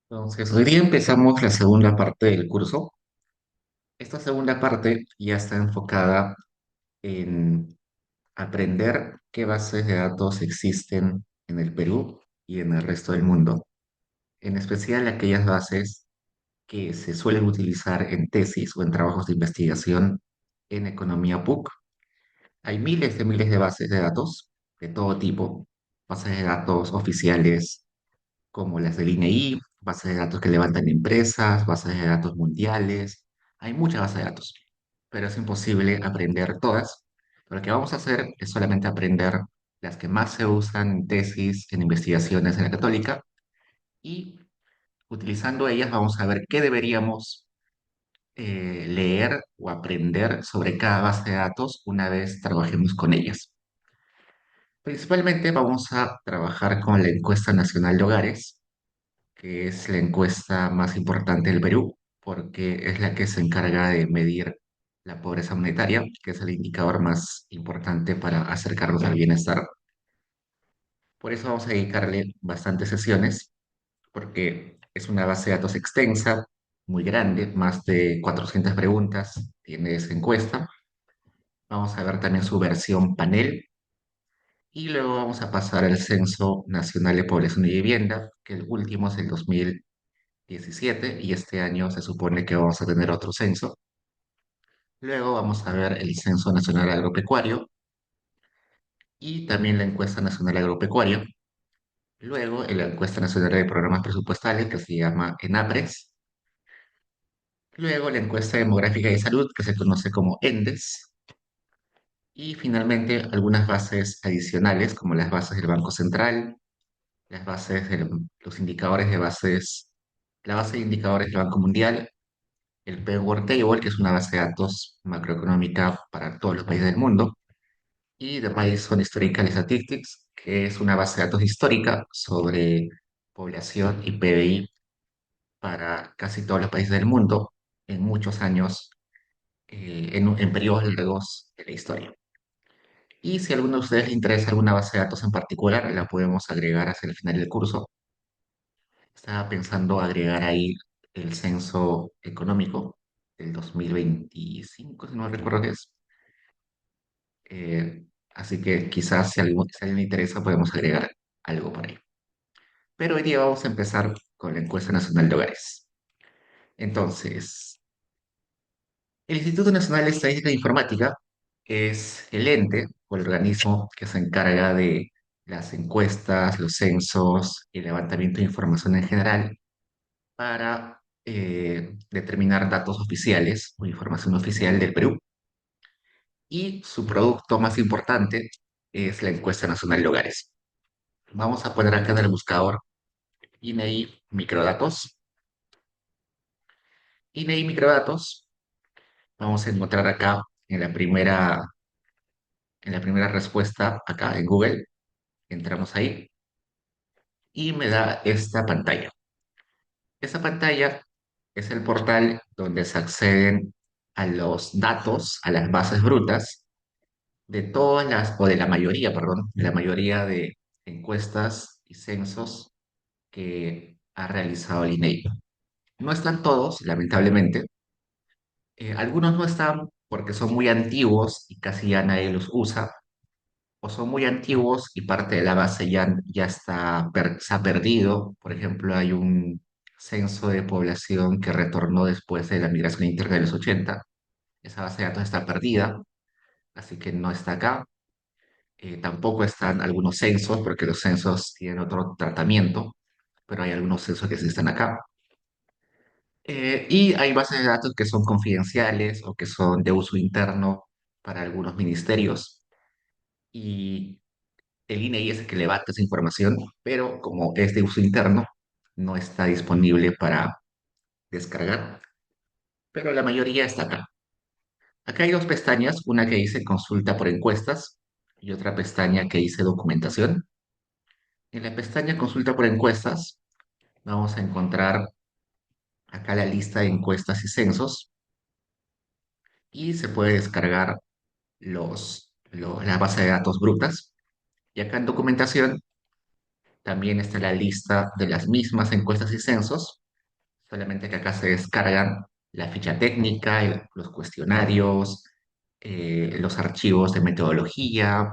Entonces, hoy día empezamos la segunda parte del curso. Esta segunda parte ya está enfocada en aprender qué bases de datos existen en el Perú y en el resto del mundo, en especial aquellas bases que se suelen utilizar en tesis o en trabajos de investigación en economía PUC. Hay miles de bases de datos de todo tipo, bases de datos oficiales como las del INEI, bases de datos que levantan empresas, bases de datos mundiales. Hay muchas bases de datos, pero es imposible aprender todas. Lo que vamos a hacer es solamente aprender las que más se usan en tesis, en investigaciones en la Católica, y utilizando ellas vamos a ver qué deberíamos leer o aprender sobre cada base de datos una vez trabajemos con ellas. Principalmente vamos a trabajar con la encuesta nacional de hogares, que es la encuesta más importante del Perú, porque es la que se encarga de medir la pobreza monetaria, que es el indicador más importante para acercarnos al bienestar. Por eso vamos a dedicarle bastantes sesiones, porque es una base de datos extensa, muy grande, más de 400 preguntas tiene esa encuesta. Vamos a ver también su versión panel y luego vamos a pasar al Censo Nacional de Población y Vivienda, que el último es el 2017 y este año se supone que vamos a tener otro censo. Luego vamos a ver el Censo Nacional Agropecuario y también la Encuesta Nacional Agropecuaria. Luego la Encuesta Nacional de Programas Presupuestales, que se llama ENAPRES. Luego la Encuesta Demográfica y Salud, que se conoce como ENDES. Y finalmente algunas bases adicionales, como las bases del Banco Central, las bases de los indicadores de bases, la base de indicadores del Banco Mundial, el World Table, que es una base de datos macroeconómica para todos los países del mundo, y The Madison Historical Statistics, que es una base de datos histórica sobre población y PBI para casi todos los países del mundo en muchos años, en periodos largos de la historia. Y si a alguno de ustedes le interesa alguna base de datos en particular, la podemos agregar hacia el final del curso. Estaba pensando agregar ahí el censo económico del 2025, si no recuerdo qué es. Así que quizás si a alguien le interesa podemos agregar algo por ahí. Pero hoy día vamos a empezar con la encuesta nacional de hogares. Entonces, el Instituto Nacional de Estadística e Informática es el ente o el organismo que se encarga de las encuestas, los censos y el levantamiento de información en general para determinar datos oficiales o información oficial del Perú. Y su producto más importante es la encuesta nacional de hogares. Vamos a poner acá en el buscador INEI Microdatos. INEI Microdatos. Vamos a encontrar acá en la primera respuesta, acá en Google. Entramos ahí y me da esta pantalla. Esta pantalla es el portal donde se acceden a los datos, a las bases brutas de todas las, o de la mayoría, perdón, de la mayoría de encuestas y censos que ha realizado el INEI. No están todos, lamentablemente. Algunos no están porque son muy antiguos y casi ya nadie los usa, o son muy antiguos y parte de la base ya está, se ha perdido. Por ejemplo, hay un censo de población que retornó después de la migración interna de los 80. Esa base de datos está perdida, así que no está acá. Tampoco están algunos censos, porque los censos tienen otro tratamiento, pero hay algunos censos que sí están acá. Y hay bases de datos que son confidenciales o que son de uso interno para algunos ministerios. Y el INEI es el que levanta esa información, pero como es de uso interno, no está disponible para descargar, pero la mayoría está acá. Acá hay dos pestañas, una que dice consulta por encuestas y otra pestaña que dice documentación. En la pestaña consulta por encuestas vamos a encontrar acá la lista de encuestas y censos y se puede descargar la base de datos brutas. Y acá en documentación También está la lista de las mismas encuestas y censos, solamente que acá se descargan la ficha técnica, los cuestionarios, los archivos de metodología,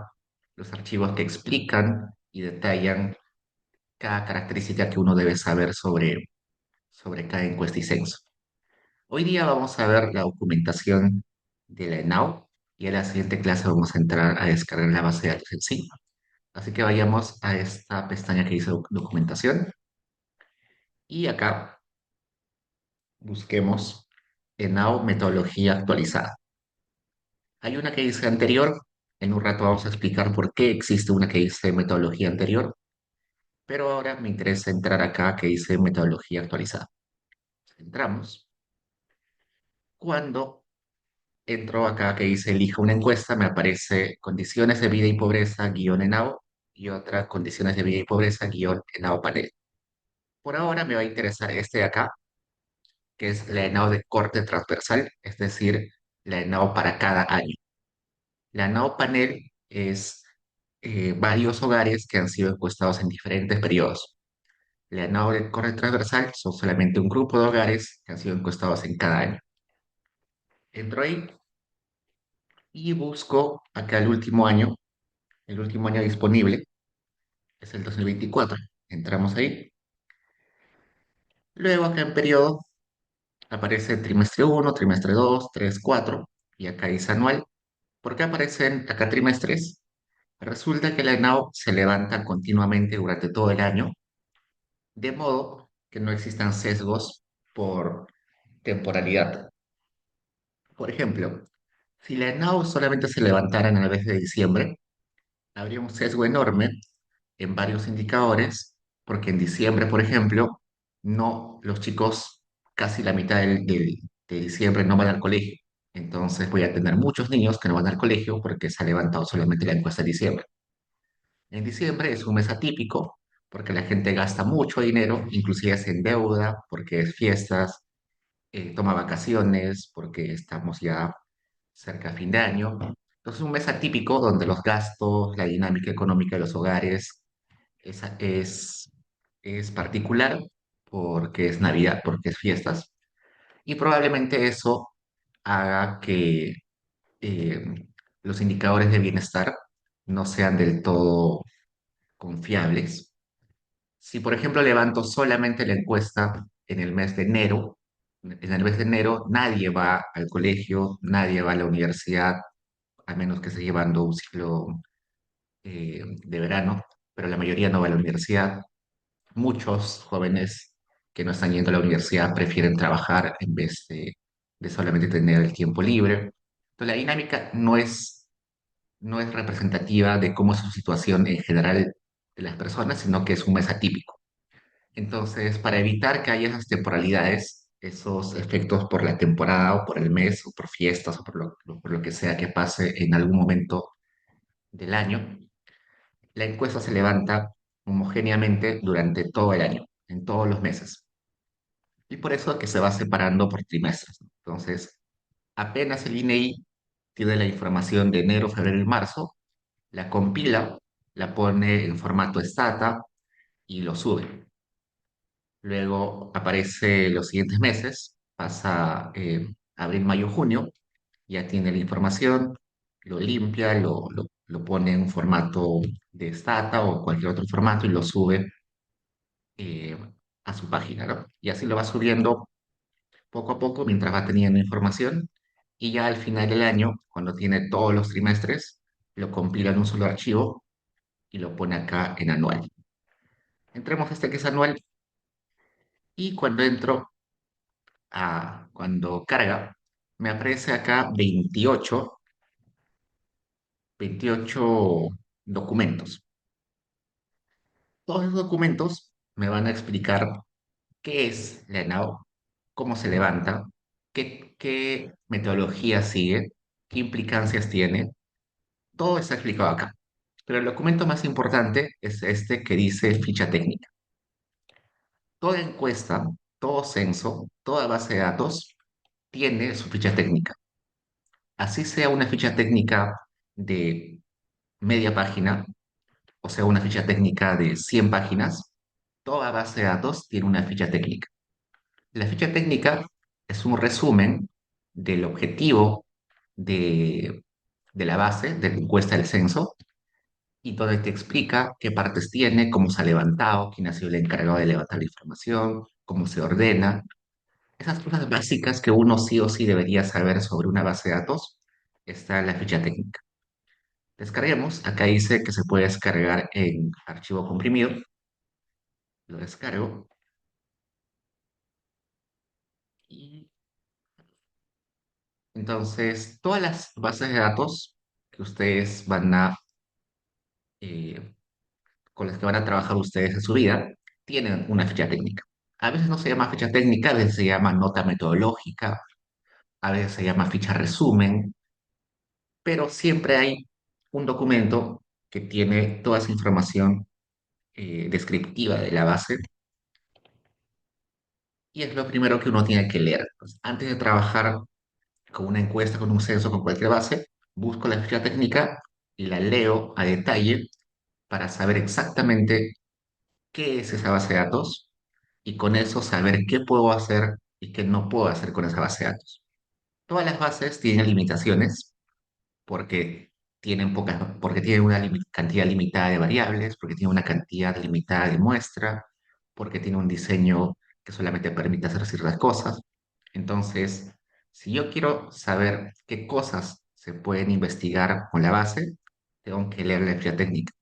los archivos que explican y detallan cada característica que uno debe saber sobre cada encuesta y censo. Hoy día vamos a ver la documentación de la ENAU y en la siguiente clase vamos a entrar a descargar la base de datos en sí. Así que vayamos a esta pestaña que dice documentación y acá busquemos ENAU metodología actualizada. Hay una que dice anterior, en un rato vamos a explicar por qué existe una que dice metodología anterior, pero ahora me interesa entrar acá que dice metodología actualizada. Entramos. Cuando entro acá que dice elija una encuesta, me aparece condiciones de vida y pobreza, guión ENAO, y otra condiciones de vida y pobreza, guión ENAO panel. Por ahora me va a interesar este de acá, que es la ENAO de corte transversal, es decir, la ENAO para cada año. La ENAO panel es varios hogares que han sido encuestados en diferentes periodos. La ENAO de corte transversal son solamente un grupo de hogares que han sido encuestados en cada año. Entro ahí y busco acá el último año disponible es el 2024. Entramos ahí. Luego acá en periodo aparece trimestre uno, trimestre 2, 3, 4 y acá dice anual. ¿Por qué aparecen acá trimestres? Resulta que la ENAO se levanta continuamente durante todo el año, de modo que no existan sesgos por temporalidad. Por ejemplo, si la ENAO solamente se levantara en el mes de diciembre, habría un sesgo enorme en varios indicadores, porque en diciembre, por ejemplo, no, los chicos casi la mitad de diciembre no van al colegio. Entonces voy a tener muchos niños que no van al colegio porque se ha levantado solamente la encuesta de diciembre. En diciembre es un mes atípico porque la gente gasta mucho dinero, inclusive se endeuda porque es fiestas, toma vacaciones porque estamos ya cerca a fin de año. Entonces es un mes atípico donde los gastos, la dinámica económica de los hogares es, es, es particular porque es Navidad, porque es fiestas. Y probablemente eso haga que eh, los indicadores de bienestar no sean del todo confiables. Si, por ejemplo, levanto solamente la encuesta en el mes de enero, en el mes de enero nadie va al colegio, nadie va a la universidad, a menos que esté llevando un ciclo de verano, pero la mayoría no va a la universidad. Muchos jóvenes que no están yendo a la universidad prefieren trabajar en vez de solamente tener el tiempo libre. Entonces, la dinámica no es representativa de cómo es su situación en general de las personas, sino que es un mes atípico. Entonces, para evitar que haya esas temporalidades, esos efectos por la temporada o por el mes o por fiestas o por lo que sea que pase en algún momento del año, la encuesta se levanta homogéneamente durante todo el año, en todos los meses. Y por eso es que se va separando por trimestres, ¿no? Entonces, apenas el INEI tiene la información de enero, febrero y marzo, la compila, la pone en formato Stata y lo sube. Luego aparece los siguientes meses, pasa abril, mayo, junio, ya tiene la información, lo limpia, lo pone en un formato de Stata o cualquier otro formato y lo sube eh, a su página, ¿no? Y así lo va subiendo poco a poco mientras va teniendo información y ya al final del año, cuando tiene todos los trimestres, lo compila en un solo archivo y lo pone acá en anual. Entremos a este que es anual y cuando carga, me aparece acá 28 documentos. Todos los documentos me van a explicar qué es la ENAO, cómo se levanta, qué metodología sigue, qué implicancias tiene. Todo está explicado acá. Pero el documento más importante es este que dice ficha técnica. Toda encuesta, todo censo, toda base de datos tiene su ficha técnica. Así sea una ficha técnica de media página, o sea, una ficha técnica de 100 páginas, toda base de datos tiene una ficha técnica. La ficha técnica es un resumen del objetivo de, de la base, de la encuesta del censo, y donde te explica qué partes tiene, cómo se ha levantado, quién ha sido el encargado de levantar la información, cómo se ordena. Esas cosas básicas que uno sí o sí debería saber sobre una base de datos, está en la ficha técnica. Descarguemos, acá dice que se puede descargar en archivo comprimido, lo descargo y entonces todas las bases de datos que ustedes eh, con las que van a trabajar ustedes en su vida, tienen una ficha técnica. A veces no se llama ficha técnica, a veces se llama nota metodológica, a veces se llama ficha resumen, pero siempre hay un documento que tiene toda esa información descriptiva de la base y es lo primero que uno tiene que leer. Pues, antes de trabajar con una encuesta, con un censo, con cualquier base, busco la ficha técnica y la leo a detalle para saber exactamente qué es esa base de datos y con eso saber qué puedo hacer y qué no puedo hacer con esa base de datos. Todas las bases tienen limitaciones porque porque tienen una cantidad limitada de variables, porque tienen una cantidad limitada de muestra, porque tiene un diseño que solamente permite hacer ciertas cosas. Entonces, si yo quiero saber qué cosas se pueden investigar con la base, tengo que leer la ficha técnica.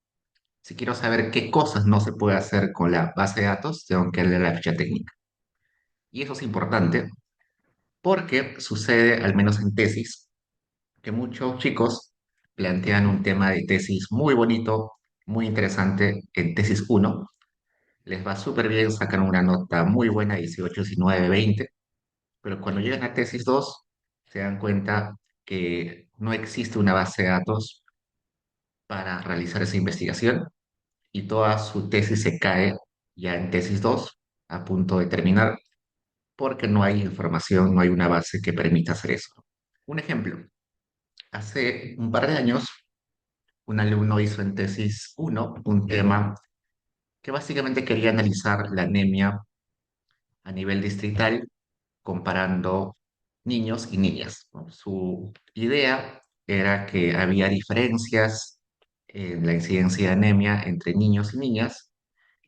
Si quiero saber qué cosas no se puede hacer con la base de datos, tengo que leer la ficha técnica. Y eso es importante porque sucede, al menos en tesis, que muchos chicos plantean un tema de tesis muy bonito, muy interesante en tesis uno. Les va súper bien, sacan una nota muy buena, 18, 19, 20, pero cuando llegan a tesis 2 se dan cuenta que no existe una base de datos para realizar esa investigación y toda su tesis se cae ya en tesis 2 a punto de terminar, porque no hay información, no hay una base que permita hacer eso. Un ejemplo, hace un par de años, un alumno hizo en tesis uno un tema que básicamente quería analizar la anemia a nivel distrital comparando niños y niñas, ¿no? Su idea era que había diferencias en la incidencia de anemia entre niños y niñas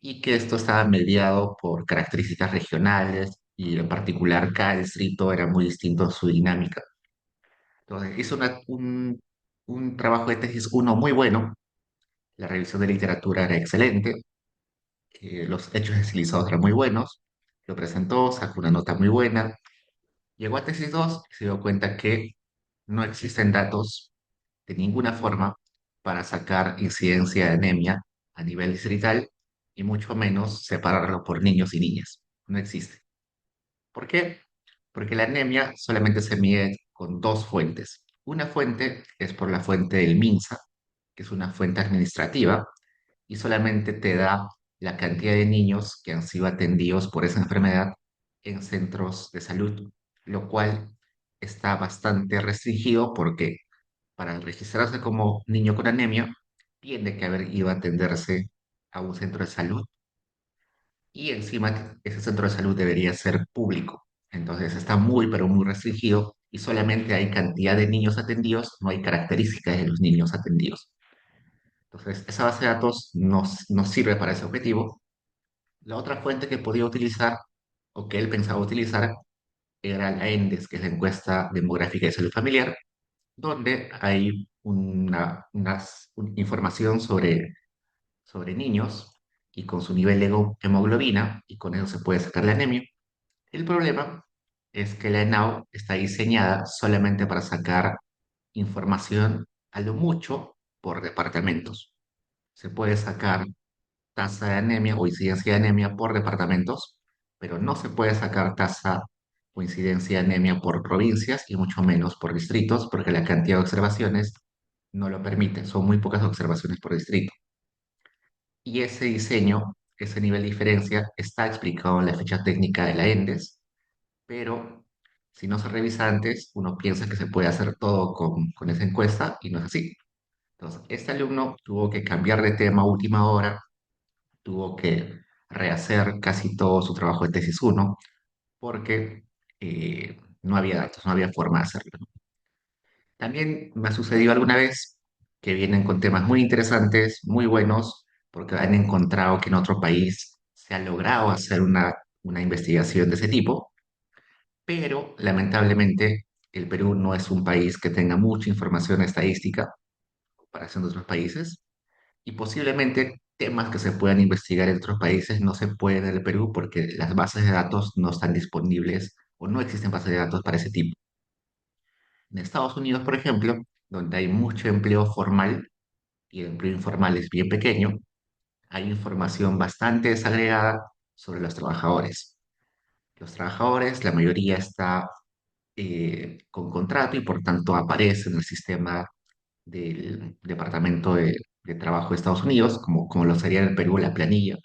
y que esto estaba mediado por características regionales y en particular cada distrito era muy distinto en su dinámica. Entonces hizo un trabajo de tesis uno muy bueno, la revisión de literatura era excelente, los hechos estilizados eran muy buenos, lo presentó, sacó una nota muy buena, llegó a tesis 2 y se dio cuenta que no existen datos de ninguna forma para sacar incidencia de anemia a nivel distrital y mucho menos separarlo por niños y niñas. No existe. ¿Por qué? Porque la anemia solamente se mide con dos fuentes. Una fuente es por la fuente del MINSA, que es una fuente administrativa, y solamente te da la cantidad de niños que han sido atendidos por esa enfermedad en centros de salud, lo cual está bastante restringido porque para registrarse como niño con anemia, tiene que haber ido a atenderse a un centro de salud y encima ese centro de salud debería ser público. Entonces está muy, pero muy restringido y solamente hay cantidad de niños atendidos, no hay características de los niños atendidos. Entonces, esa base de datos nos sirve para ese objetivo. La otra fuente que podía utilizar, o que él pensaba utilizar, era la ENDES, que es la encuesta demográfica de salud familiar, donde hay información sobre niños y con su nivel de hemoglobina, y con eso se puede sacar la anemia. El problema es que la ENAO está diseñada solamente para sacar información a lo mucho por departamentos. Se puede sacar tasa de anemia o incidencia de anemia por departamentos, pero no se puede sacar tasa o incidencia de anemia por provincias y mucho menos por distritos, porque la cantidad de observaciones no lo permite. Son muy pocas observaciones por distrito. Y ese diseño, ese nivel de diferencia, está explicado en la ficha técnica de la ENDES, pero si no se revisa antes, uno piensa que se puede hacer todo con esa encuesta y no es así. Entonces, este alumno tuvo que cambiar de tema a última hora, tuvo que rehacer casi todo su trabajo de tesis uno porque no había datos, no había forma de hacerlo. También me ha sucedido alguna vez que vienen con temas muy interesantes, muy buenos, porque han encontrado que en otro país se ha logrado hacer una investigación de ese tipo, pero lamentablemente el Perú no es un país que tenga mucha información estadística en comparación de otros países, y posiblemente temas que se puedan investigar en otros países no se pueden en el Perú porque las bases de datos no están disponibles o no existen bases de datos para ese tipo. En Estados Unidos, por ejemplo, donde hay mucho empleo formal y el empleo informal es bien pequeño, hay información bastante desagregada sobre los trabajadores. Los trabajadores, la mayoría está con contrato y por tanto aparece en el sistema del Departamento de Trabajo de Estados Unidos, como lo sería en el Perú la planilla.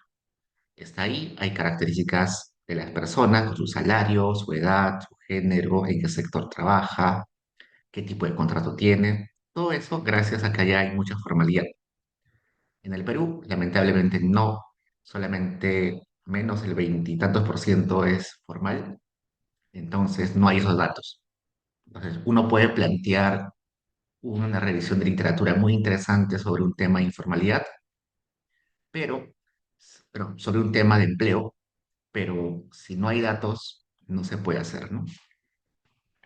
Está ahí, hay características de las personas, con su salario, su edad, su género, en qué sector trabaja, qué tipo de contrato tiene. Todo eso gracias a que allá hay mucha formalidad. En el Perú, lamentablemente no, solamente menos del veintitantos por ciento es formal, entonces no hay esos datos. Entonces uno puede plantear una revisión de literatura muy interesante sobre un tema de informalidad, pero, pero sobre un tema de empleo, pero si no hay datos, no se puede hacer, ¿no?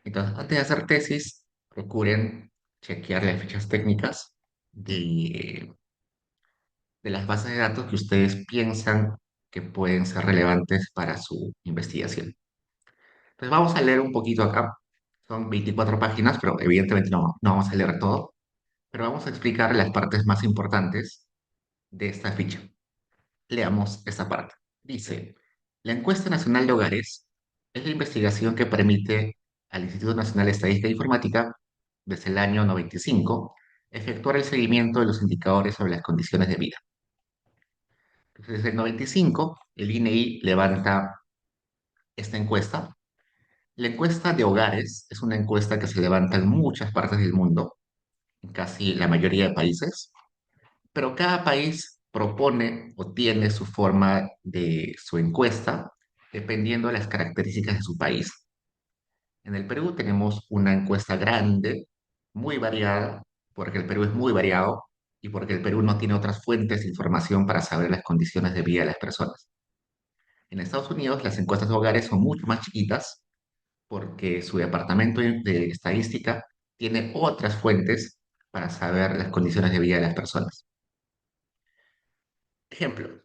Entonces, antes de hacer tesis, procuren chequear las fichas técnicas de, de las bases de datos que ustedes piensan que pueden ser relevantes para su investigación. Entonces, vamos a leer un poquito acá. Son 24 páginas, pero evidentemente no vamos a leer todo, pero vamos a explicar las partes más importantes de esta ficha. Leamos esta parte. Dice, la encuesta nacional de hogares es la investigación que permite al Instituto Nacional de Estadística e Informática, desde el año 95, efectuar el seguimiento de los indicadores sobre las condiciones de vida. Entonces, desde el 95, el INEI levanta esta encuesta. La encuesta de hogares es una encuesta que se levanta en muchas partes del mundo, en casi la mayoría de países, pero cada país propone o tiene su forma de su encuesta dependiendo de las características de su país. En el Perú tenemos una encuesta grande, muy variada, porque el Perú es muy variado y porque el Perú no tiene otras fuentes de información para saber las condiciones de vida de las personas. En Estados Unidos las encuestas de hogares son mucho más chiquitas porque su departamento de estadística tiene otras fuentes para saber las condiciones de vida de las personas. Ejemplo,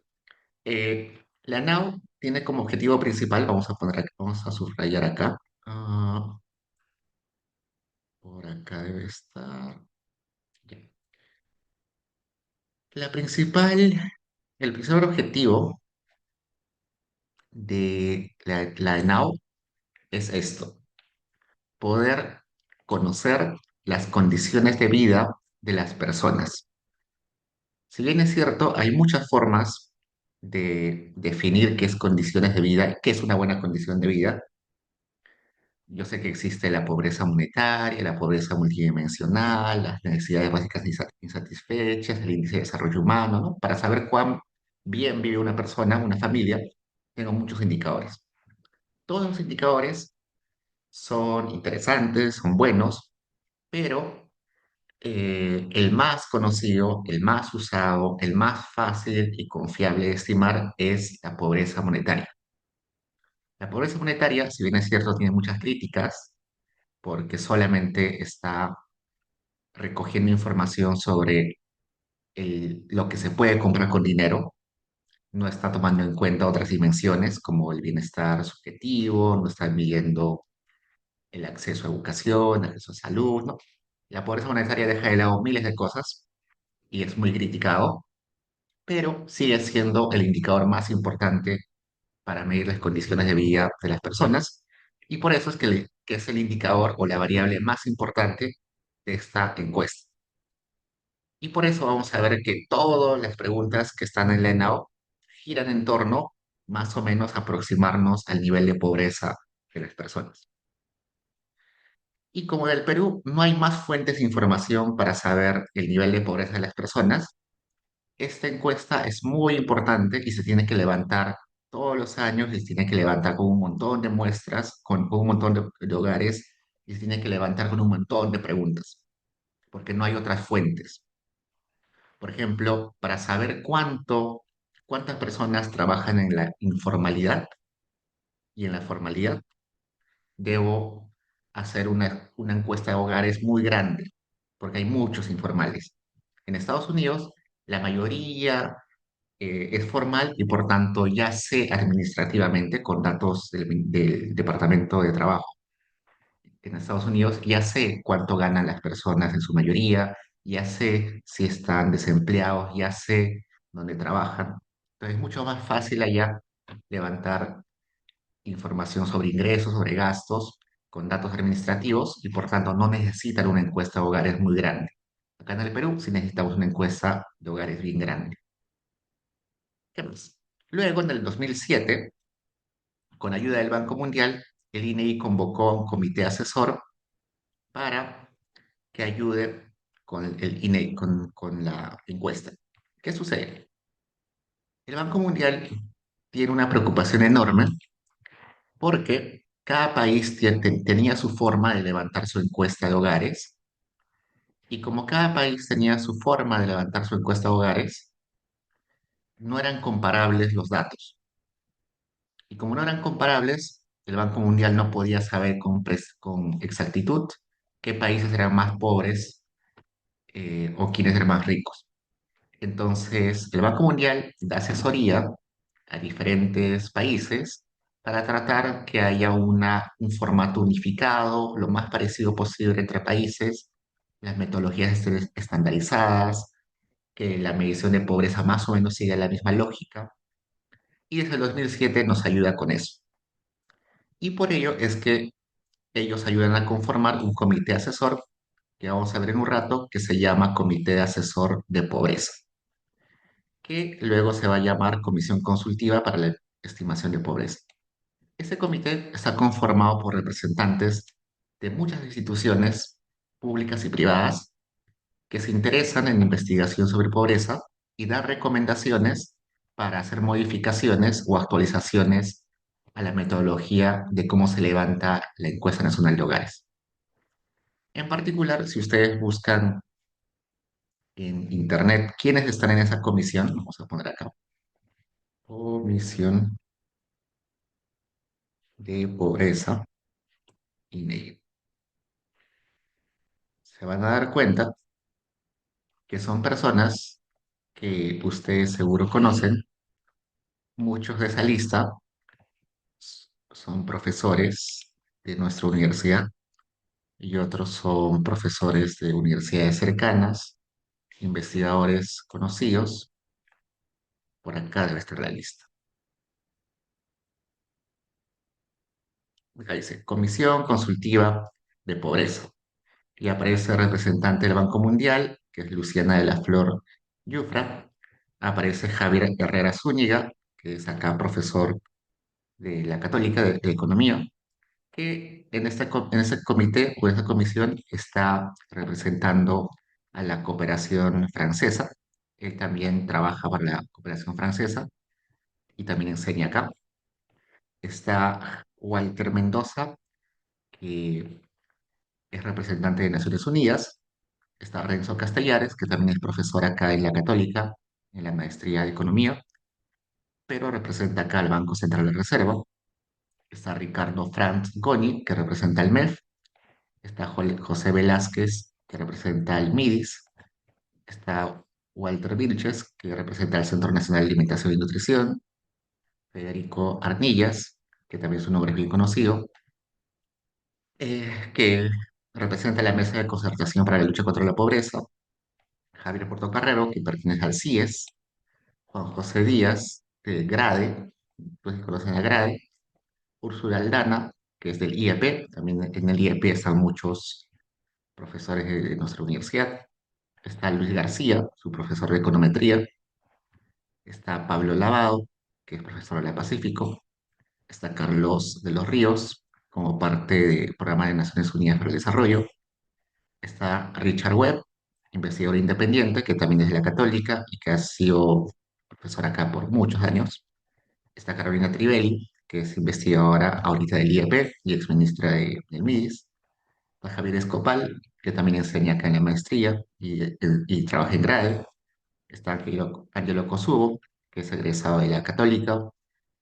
la NAO tiene como objetivo principal, vamos a subrayar acá, por acá debe estar, ya. El principal objetivo de la NAO es esto, poder conocer las condiciones de vida de las personas. Si bien es cierto, hay muchas formas de definir qué es condiciones de vida, qué es una buena condición de vida. Yo sé que existe la pobreza monetaria, la pobreza multidimensional, las necesidades básicas insatisfechas, el índice de desarrollo humano, ¿no? Para saber cuán bien vive una persona, una familia, tengo muchos indicadores. Todos los indicadores son interesantes, son buenos, pero el más conocido, el más usado, el más fácil y confiable de estimar es la pobreza monetaria. La pobreza monetaria, si bien es cierto, tiene muchas críticas, porque solamente está recogiendo información sobre lo que se puede comprar con dinero, no está tomando en cuenta otras dimensiones como el bienestar subjetivo, no está midiendo el acceso a educación, acceso a salud, ¿no? La pobreza monetaria deja de lado miles de cosas y es muy criticado, pero sigue siendo el indicador más importante para medir las condiciones de vida de las personas y por eso es que es el indicador o la variable más importante de esta encuesta. Y por eso vamos a ver que todas las preguntas que están en la ENAO giran en torno más o menos a aproximarnos al nivel de pobreza de las personas. Y como en el Perú no hay más fuentes de información para saber el nivel de pobreza de las personas, esta encuesta es muy importante y se tiene que levantar todos los años y se tiene que levantar con un montón de muestras, con un montón de hogares y se tiene que levantar con un montón de preguntas, porque no hay otras fuentes. Por ejemplo, para saber cuántas personas trabajan en la informalidad y en la formalidad, debo hacer una encuesta de hogares muy grande, porque hay muchos informales. En Estados Unidos, la mayoría es formal y por tanto ya sé administrativamente con datos del Departamento de Trabajo. En Estados Unidos ya sé cuánto ganan las personas en su mayoría, ya sé si están desempleados, ya sé dónde trabajan. Entonces es mucho más fácil allá levantar información sobre ingresos, sobre gastos, con datos administrativos y por tanto no necesitan una encuesta de hogares muy grande. Acá en el Perú sí necesitamos una encuesta de hogares bien grande. ¿Qué más? Luego, en el 2007, con ayuda del Banco Mundial, el INEI convocó a un comité asesor para que ayude con el INEI, con la encuesta. ¿Qué sucede? El Banco Mundial tiene una preocupación enorme porque cada país tenía su forma de levantar su encuesta de hogares y como cada país tenía su forma de levantar su encuesta de hogares, no eran comparables los datos. Y como no eran comparables, el Banco Mundial no podía saber con exactitud qué países eran más pobres o quiénes eran más ricos. Entonces, el Banco Mundial da asesoría a diferentes países para tratar que haya un formato unificado, lo más parecido posible entre países, las metodologías estén estandarizadas, que la medición de pobreza más o menos siga la misma lógica. Y desde el 2007 nos ayuda con eso. Y por ello es que ellos ayudan a conformar un comité asesor, que vamos a ver en un rato, que se llama Comité Asesor de Pobreza, que luego se va a llamar Comisión Consultiva para la Estimación de Pobreza. Este comité está conformado por representantes de muchas instituciones públicas y privadas que se interesan en investigación sobre pobreza y dar recomendaciones para hacer modificaciones o actualizaciones a la metodología de cómo se levanta la encuesta nacional de hogares. En particular, si ustedes buscan en Internet quiénes están en esa comisión, vamos a poner acá, Comisión de Pobreza INEGI, se van a dar cuenta que son personas que ustedes seguro conocen. Muchos de esa lista son profesores de nuestra universidad y otros son profesores de universidades cercanas, investigadores conocidos. Por acá debe estar la lista. Acá dice Comisión Consultiva de Pobreza. Y aparece el representante del Banco Mundial, que es Luciana de la Flor Yufra. Aparece Javier Herrera Zúñiga, que es acá profesor de la Católica de Economía, que en ese comité o esa comisión está representando a la cooperación francesa. Él también trabaja para la cooperación francesa y también enseña acá. Está Walter Mendoza, que es representante de Naciones Unidas. Está Renzo Castellares, que también es profesor acá en la Católica, en la maestría de Economía, pero representa acá al Banco Central de Reserva. Está Ricardo Franz Goni, que representa al MEF. Está José Velázquez, que representa al MIDIS. Está Walter Vilches, que representa al Centro Nacional de Alimentación y Nutrición. Federico Arnillas, que también su nombre es bien conocido, que representa la Mesa de Concertación para la Lucha contra la Pobreza. Javier Portocarrero, que pertenece al CIES. Juan José Díaz, de GRADE, pues conocen a GRADE. Úrsula Aldana, que es del IEP, también en el IEP están muchos profesores de nuestra universidad. Está Luis García, su profesor de econometría. Está Pablo Lavado, que es profesor de la Pacífico. Está Carlos de los Ríos, como parte del Programa de Naciones Unidas para el Desarrollo. Está Richard Webb, investigador independiente, que también es de la Católica y que ha sido profesor acá por muchos años. Está Carolina Trivelli, que es investigadora ahorita del IEP y exministra del MIDIS. Está Javier Escopal, que también enseña acá en la maestría y trabaja en grado. Está Angelo Kosubo, que es egresado de la Católica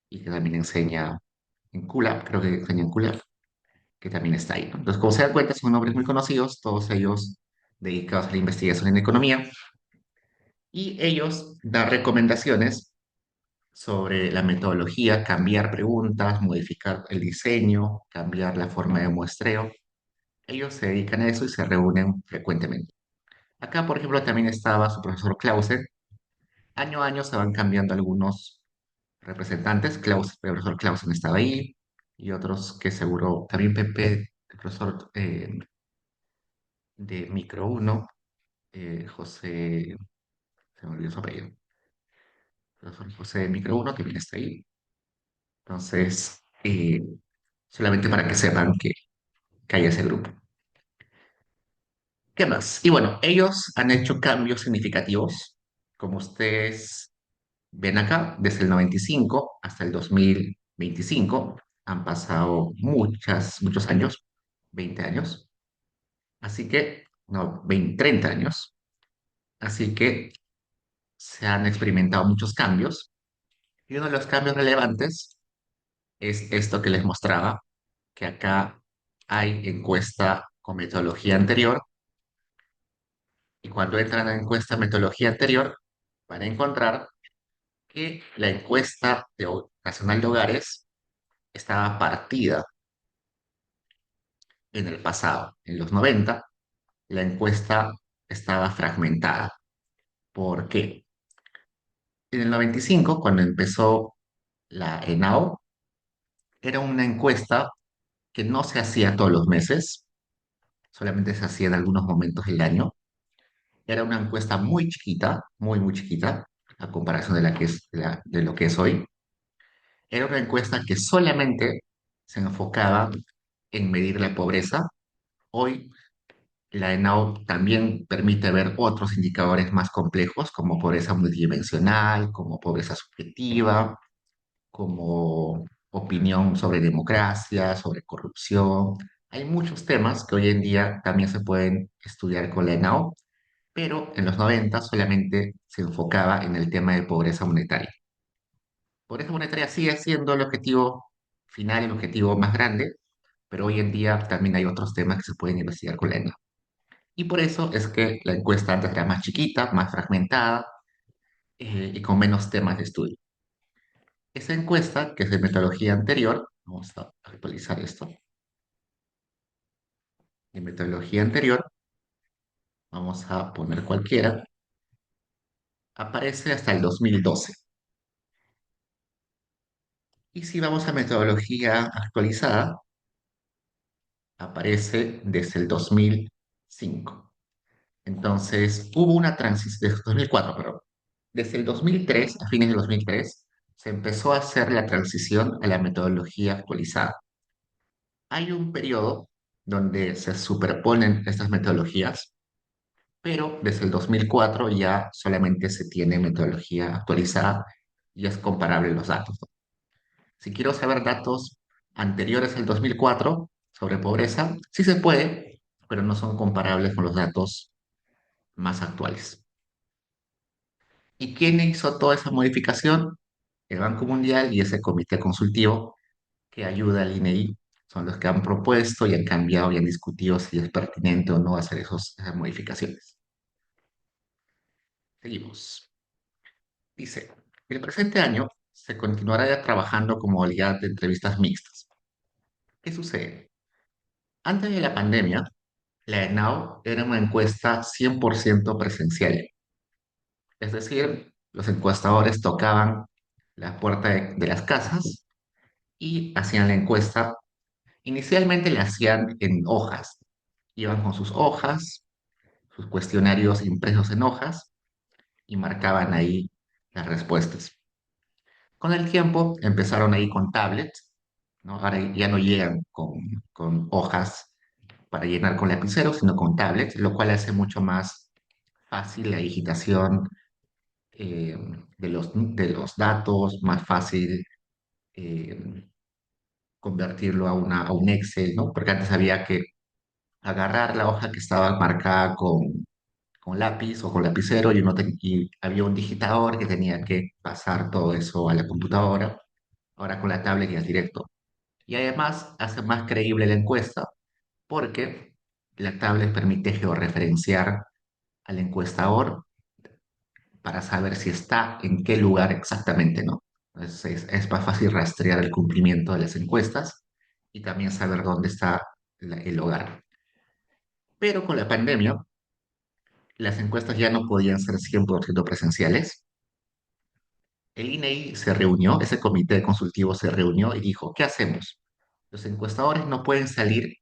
y que también enseña en CULAP, creo que enseña en CULAP, que también está ahí, ¿no? Entonces, como se dan cuenta, son nombres muy conocidos, todos ellos dedicados a la investigación en economía, y ellos dan recomendaciones sobre la metodología, cambiar preguntas, modificar el diseño, cambiar la forma de muestreo. Ellos se dedican a eso y se reúnen frecuentemente. Acá, por ejemplo, también estaba su profesor Clausen. Año a año se van cambiando algunos representantes. El profesor Clausen estaba ahí y otros que seguro, también Pepe, el profesor de Micro uno, José, se me olvidó su apellido, profesor José de Micro uno también está ahí. Entonces, solamente para que sepan que hay ese grupo. ¿Qué más? Y bueno, ellos han hecho cambios significativos, como ustedes ven acá, desde el 95 hasta el 2025 han pasado muchos años, 20 años, así que, no, 20, 30 años, así que se han experimentado muchos cambios y uno de los cambios relevantes es esto que les mostraba, que acá hay encuesta con metodología anterior y cuando entran a encuesta metodología anterior van a encontrar que la encuesta nacional de hogares estaba partida en el pasado. En los 90 la encuesta estaba fragmentada. ¿Por qué? En el 95 cuando empezó la ENAO, era una encuesta que no se hacía todos los meses, solamente se hacía en algunos momentos del año. Era una encuesta muy chiquita, muy chiquita, a comparación de, la que es, de lo que es hoy. Era una encuesta que solamente se enfocaba en medir la pobreza. Hoy la ENAO también permite ver otros indicadores más complejos como pobreza multidimensional, como pobreza subjetiva, como opinión sobre democracia, sobre corrupción. Hay muchos temas que hoy en día también se pueden estudiar con la ENAO, pero en los 90 solamente se enfocaba en el tema de pobreza monetaria. Pobreza monetaria sigue siendo el objetivo final, el objetivo más grande, pero hoy en día también hay otros temas que se pueden investigar con la ENAO. Y por eso es que la encuesta antes era más chiquita, más fragmentada y con menos temas de estudio. Esa encuesta, que es de metodología anterior, vamos a actualizar esto, de metodología anterior, vamos a poner cualquiera, aparece hasta el 2012. Y si vamos a metodología actualizada, aparece desde el 2005. Entonces, hubo una transición, desde 2004, perdón. Desde el 2003, a fines de 2003, se empezó a hacer la transición a la metodología actualizada. Hay un periodo donde se superponen estas metodologías, pero desde el 2004 ya solamente se tiene metodología actualizada y es comparable los datos, ¿no? Si quiero saber datos anteriores al 2004 sobre pobreza, sí se puede, pero no son comparables con los datos más actuales. ¿Y quién hizo toda esa modificación? El Banco Mundial y ese comité consultivo que ayuda al INEI son los que han propuesto y han cambiado y han discutido si es pertinente o no hacer esas modificaciones. Seguimos. Dice, el presente año se continuará trabajando como modalidad de entrevistas mixtas. ¿Qué sucede? Antes de la pandemia, la ENAO era una encuesta 100% presencial. Es decir, los encuestadores tocaban la puerta de las casas y hacían la encuesta. Inicialmente la hacían en hojas. Iban con sus hojas, sus cuestionarios impresos en hojas y marcaban ahí las respuestas. Con el tiempo empezaron ahí con tablets, ¿no? Ahora ya no llegan con hojas para llenar con lapicero, sino con tablets, lo cual hace mucho más fácil la digitación eh, de los datos, más fácil eh, convertirlo a un Excel, ¿no? Porque antes había que agarrar la hoja que estaba marcada con lápiz o con lapicero y había un digitador que tenía que pasar todo eso a la computadora. Ahora con la tablet ya es directo. Y además hace más creíble la encuesta porque la tablet permite georreferenciar al encuestador para saber si está en qué lugar exactamente, ¿no? Entonces es más fácil rastrear el cumplimiento de las encuestas y también saber dónde está el hogar. Pero con la pandemia, las encuestas ya no podían ser 100% presenciales. El INEI se reunió, ese comité consultivo se reunió y dijo, ¿qué hacemos? Los encuestadores no pueden salir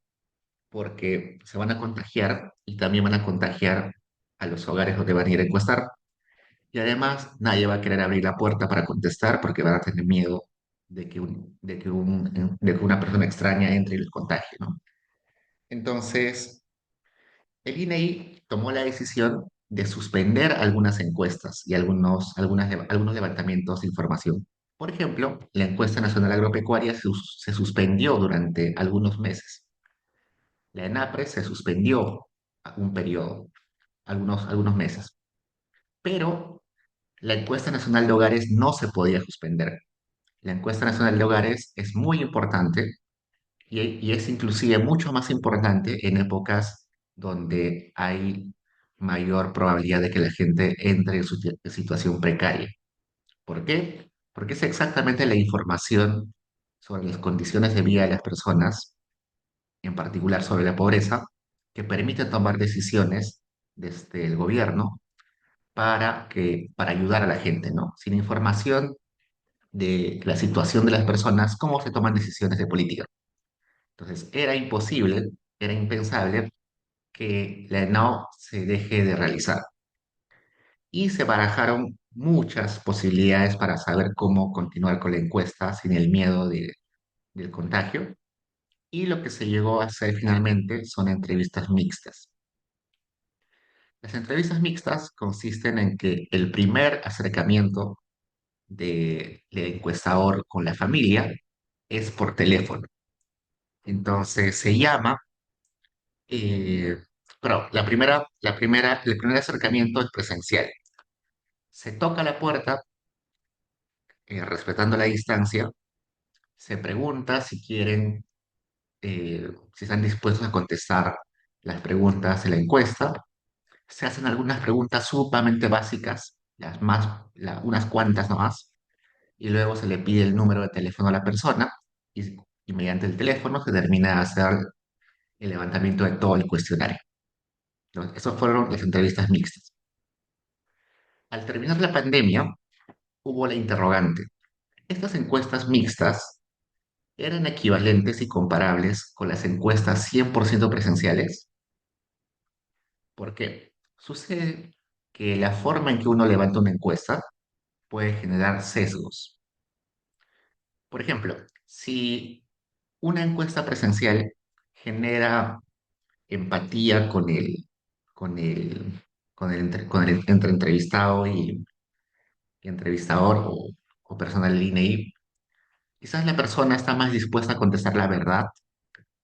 porque se van a contagiar y también van a contagiar a los hogares donde van a ir a encuestar. Y además nadie va a querer abrir la puerta para contestar porque van a tener miedo de que una persona extraña entre y los contagie, ¿no? Entonces, el INEI tomó la decisión de suspender algunas encuestas y algunos levantamientos de información. Por ejemplo, la encuesta nacional agropecuaria se suspendió durante algunos meses. La ENAPRE se suspendió un periodo, algunos meses. Pero la encuesta nacional de hogares no se podía suspender. La encuesta nacional de hogares es muy importante y es inclusive mucho más importante en épocas donde hay mayor probabilidad de que la gente entre en en situación precaria. ¿Por qué? Porque es exactamente la información sobre las condiciones de vida de las personas, en particular sobre la pobreza, que permite tomar decisiones desde el gobierno para ayudar a la gente, ¿no? Sin información de la situación de las personas, ¿cómo se toman decisiones de política? Entonces, era imposible, era impensable que la ENAO se deje de realizar. Y se barajaron muchas posibilidades para saber cómo continuar con la encuesta sin el miedo del contagio. Y lo que se llegó a hacer finalmente son entrevistas mixtas. Las entrevistas mixtas consisten en que el primer acercamiento del encuestador con la familia es por teléfono. Entonces se llama, pero el primer acercamiento es presencial. Se toca la puerta, respetando la distancia, se pregunta si quieren, si están dispuestos a contestar las preguntas de la encuesta. Se hacen algunas preguntas sumamente básicas, unas cuantas nomás, y luego se le pide el número de teléfono a la persona y, y mediante el teléfono se termina de hacer el levantamiento de todo el cuestionario. Entonces, esas fueron las entrevistas mixtas. Al terminar la pandemia, hubo la interrogante. ¿Estas encuestas mixtas eran equivalentes y comparables con las encuestas 100% presenciales? ¿Por qué? Sucede que la forma en que uno levanta una encuesta puede generar sesgos. Por ejemplo, si una encuesta presencial genera empatía con el, con el entre entrevistado y entrevistador o persona del INEI, quizás la persona está más dispuesta a contestar la verdad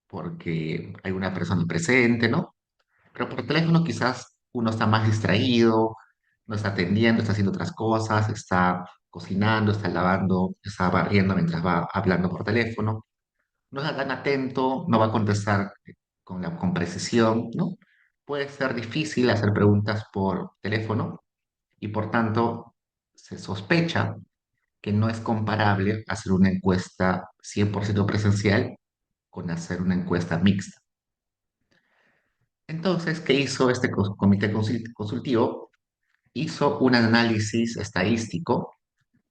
porque hay una persona presente, ¿no? Pero por teléfono quizás uno está más distraído, no está atendiendo, está haciendo otras cosas, está cocinando, está lavando, está barriendo mientras va hablando por teléfono. No está tan atento, no va a contestar con precisión, ¿no? Puede ser difícil hacer preguntas por teléfono y por tanto se sospecha que no es comparable hacer una encuesta 100% presencial con hacer una encuesta mixta. Entonces, ¿qué hizo este comité consultivo? Hizo un análisis estadístico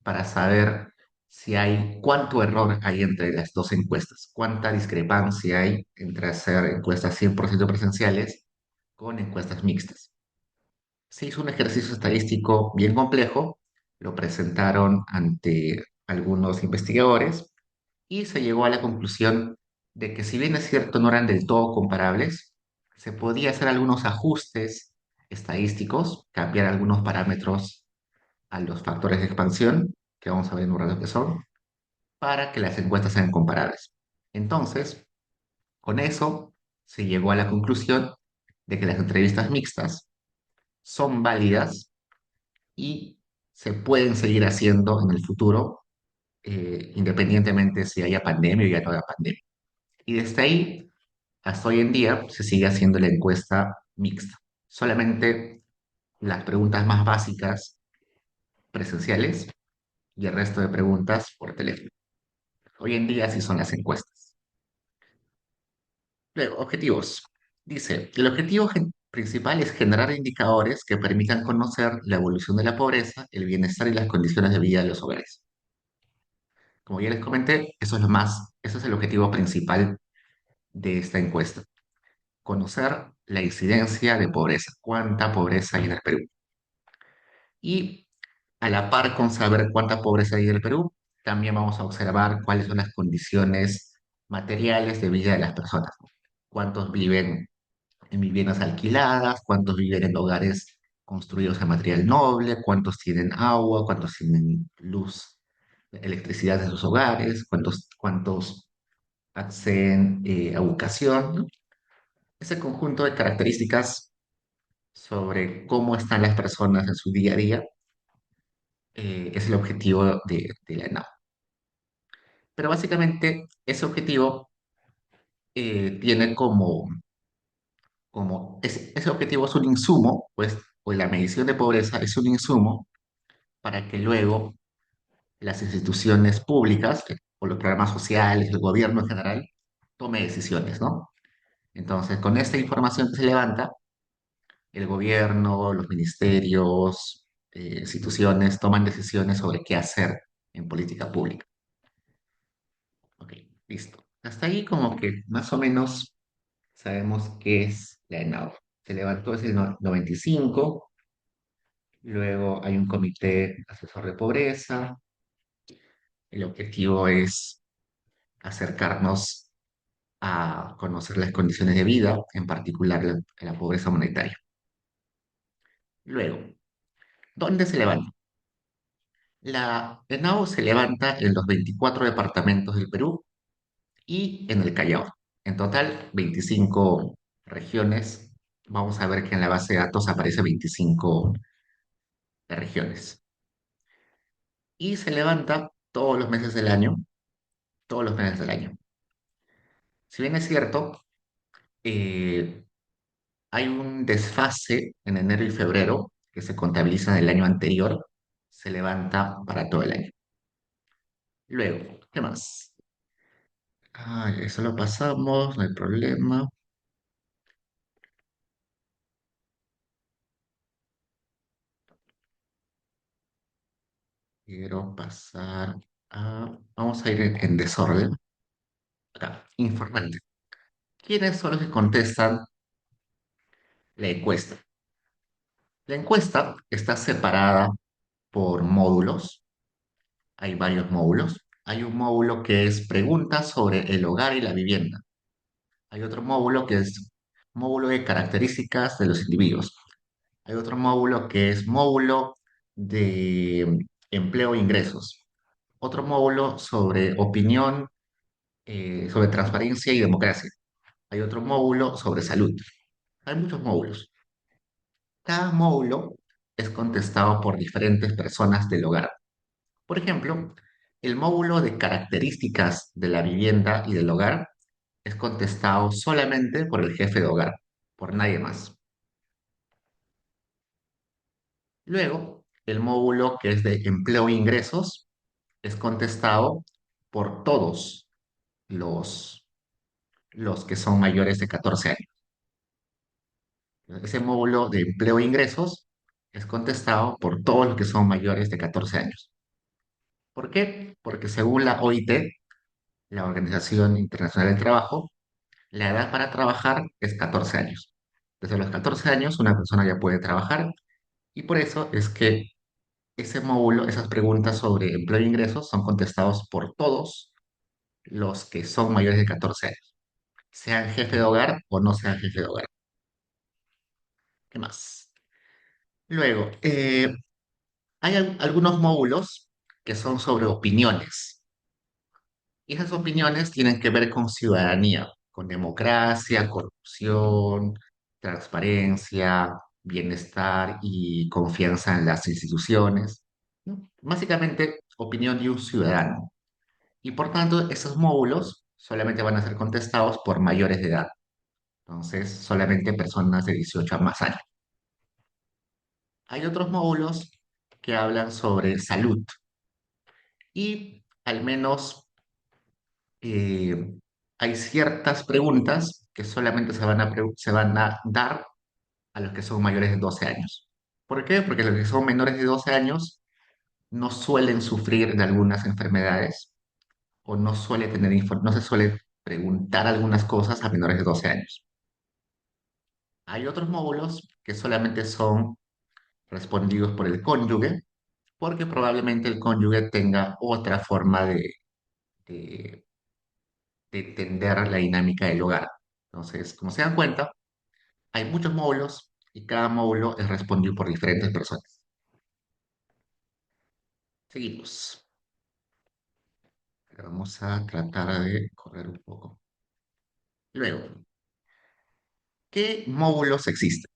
para saber si hay, cuánto error hay entre las dos encuestas, cuánta discrepancia hay entre hacer encuestas 100% presenciales con encuestas mixtas. Se hizo un ejercicio estadístico bien complejo, lo presentaron ante algunos investigadores y se llegó a la conclusión de que si bien es cierto no eran del todo comparables, se podía hacer algunos ajustes estadísticos, cambiar algunos parámetros a los factores de expansión, que vamos a ver en un rato que son, para que las encuestas sean comparables. Entonces, con eso se llegó a la conclusión de que las entrevistas mixtas son válidas y se pueden seguir haciendo en el futuro, independientemente si haya pandemia o ya no haya pandemia. Y desde ahí hasta hoy en día se sigue haciendo la encuesta mixta. Solamente las preguntas más básicas presenciales y el resto de preguntas por teléfono. Hoy en día sí son las encuestas. Luego, objetivos. Dice, el objetivo principal es generar indicadores que permitan conocer la evolución de la pobreza, el bienestar y las condiciones de vida de los hogares. Como ya les comenté, eso es el objetivo principal de esta encuesta. Conocer la incidencia de pobreza, cuánta pobreza hay en el Perú. Y a la par con saber cuánta pobreza hay en el Perú, también vamos a observar cuáles son las condiciones materiales de vida de las personas. Cuántos viven en viviendas alquiladas, cuántos viven en hogares construidos en material noble, cuántos tienen agua, cuántos tienen luz, electricidad en sus hogares, cuántos acceden a educación, ¿no? Ese conjunto de características sobre cómo están las personas en su día a día es el objetivo de la ENAO. Pero básicamente ese objetivo tiene ese objetivo es un insumo, pues la medición de pobreza es un insumo para que luego las instituciones públicas o los programas sociales, el gobierno en general, tome decisiones, ¿no? Entonces, con esta información que se levanta, el gobierno, los ministerios, instituciones toman decisiones sobre qué hacer en política pública. Ok, listo. Hasta ahí como que más o menos sabemos qué es la ENAO. Se levantó desde el 95, luego hay un comité asesor de pobreza. El objetivo es acercarnos a conocer las condiciones de vida, en particular la pobreza monetaria. Luego, ¿dónde se levanta? La ENAO se levanta en los 24 departamentos del Perú y en el Callao. En total, 25 regiones. Vamos a ver que en la base de datos aparece 25 regiones. Y se levanta todos los meses del año, todos los meses del año. Si bien es cierto, eh, hay un desfase en enero y febrero que se contabiliza del año anterior, se levanta para todo el año. Luego, ¿qué más? Ah, eso lo pasamos, no hay problema. Quiero pasar a... Vamos a ir en desorden. Acá, informante. ¿Quiénes son los que contestan la encuesta? La encuesta está separada por módulos. Hay varios módulos. Hay un módulo que es preguntas sobre el hogar y la vivienda. Hay otro módulo que es módulo de características de los individuos. Hay otro módulo que es módulo de empleo e ingresos. Otro módulo sobre opinión, sobre transparencia y democracia. Hay otro módulo sobre salud. Hay muchos módulos. Cada módulo es contestado por diferentes personas del hogar. Por ejemplo, el módulo de características de la vivienda y del hogar es contestado solamente por el jefe de hogar, por nadie más. Luego, el módulo que es de empleo e ingresos es contestado por todos los, los que son mayores de 14 años. Ese módulo de empleo e ingresos es contestado por todos los que son mayores de 14 años. ¿Por qué? Porque según la OIT, la Organización Internacional del Trabajo, la edad para trabajar es 14 años. Desde los 14 años una persona ya puede trabajar y por eso es que ese módulo, esas preguntas sobre empleo e ingresos son contestados por todos los que son mayores de 14 años, sean jefe de hogar o no sean jefe de hogar. ¿Qué más? Luego, hay algunos módulos que son sobre opiniones. Y esas opiniones tienen que ver con ciudadanía, con democracia, corrupción, transparencia, bienestar y confianza en las instituciones, ¿no? Básicamente, opinión de un ciudadano. Y por tanto, esos módulos solamente van a ser contestados por mayores de edad. Entonces, solamente personas de 18 a más años. Hay otros módulos que hablan sobre salud y al menos eh, hay ciertas preguntas que solamente se van a dar a los que son mayores de 12 años. ¿Por qué? Porque los que son menores de 12 años no suelen sufrir de algunas enfermedades o no se suele preguntar algunas cosas a menores de 12 años. Hay otros módulos que solamente son respondidos por el cónyuge, porque probablemente el cónyuge tenga otra forma de, de entender la dinámica del hogar. Entonces, como se dan cuenta, hay muchos módulos y cada módulo es respondido por diferentes personas. Seguimos. Vamos a tratar de correr un poco. Luego, ¿qué módulos existen?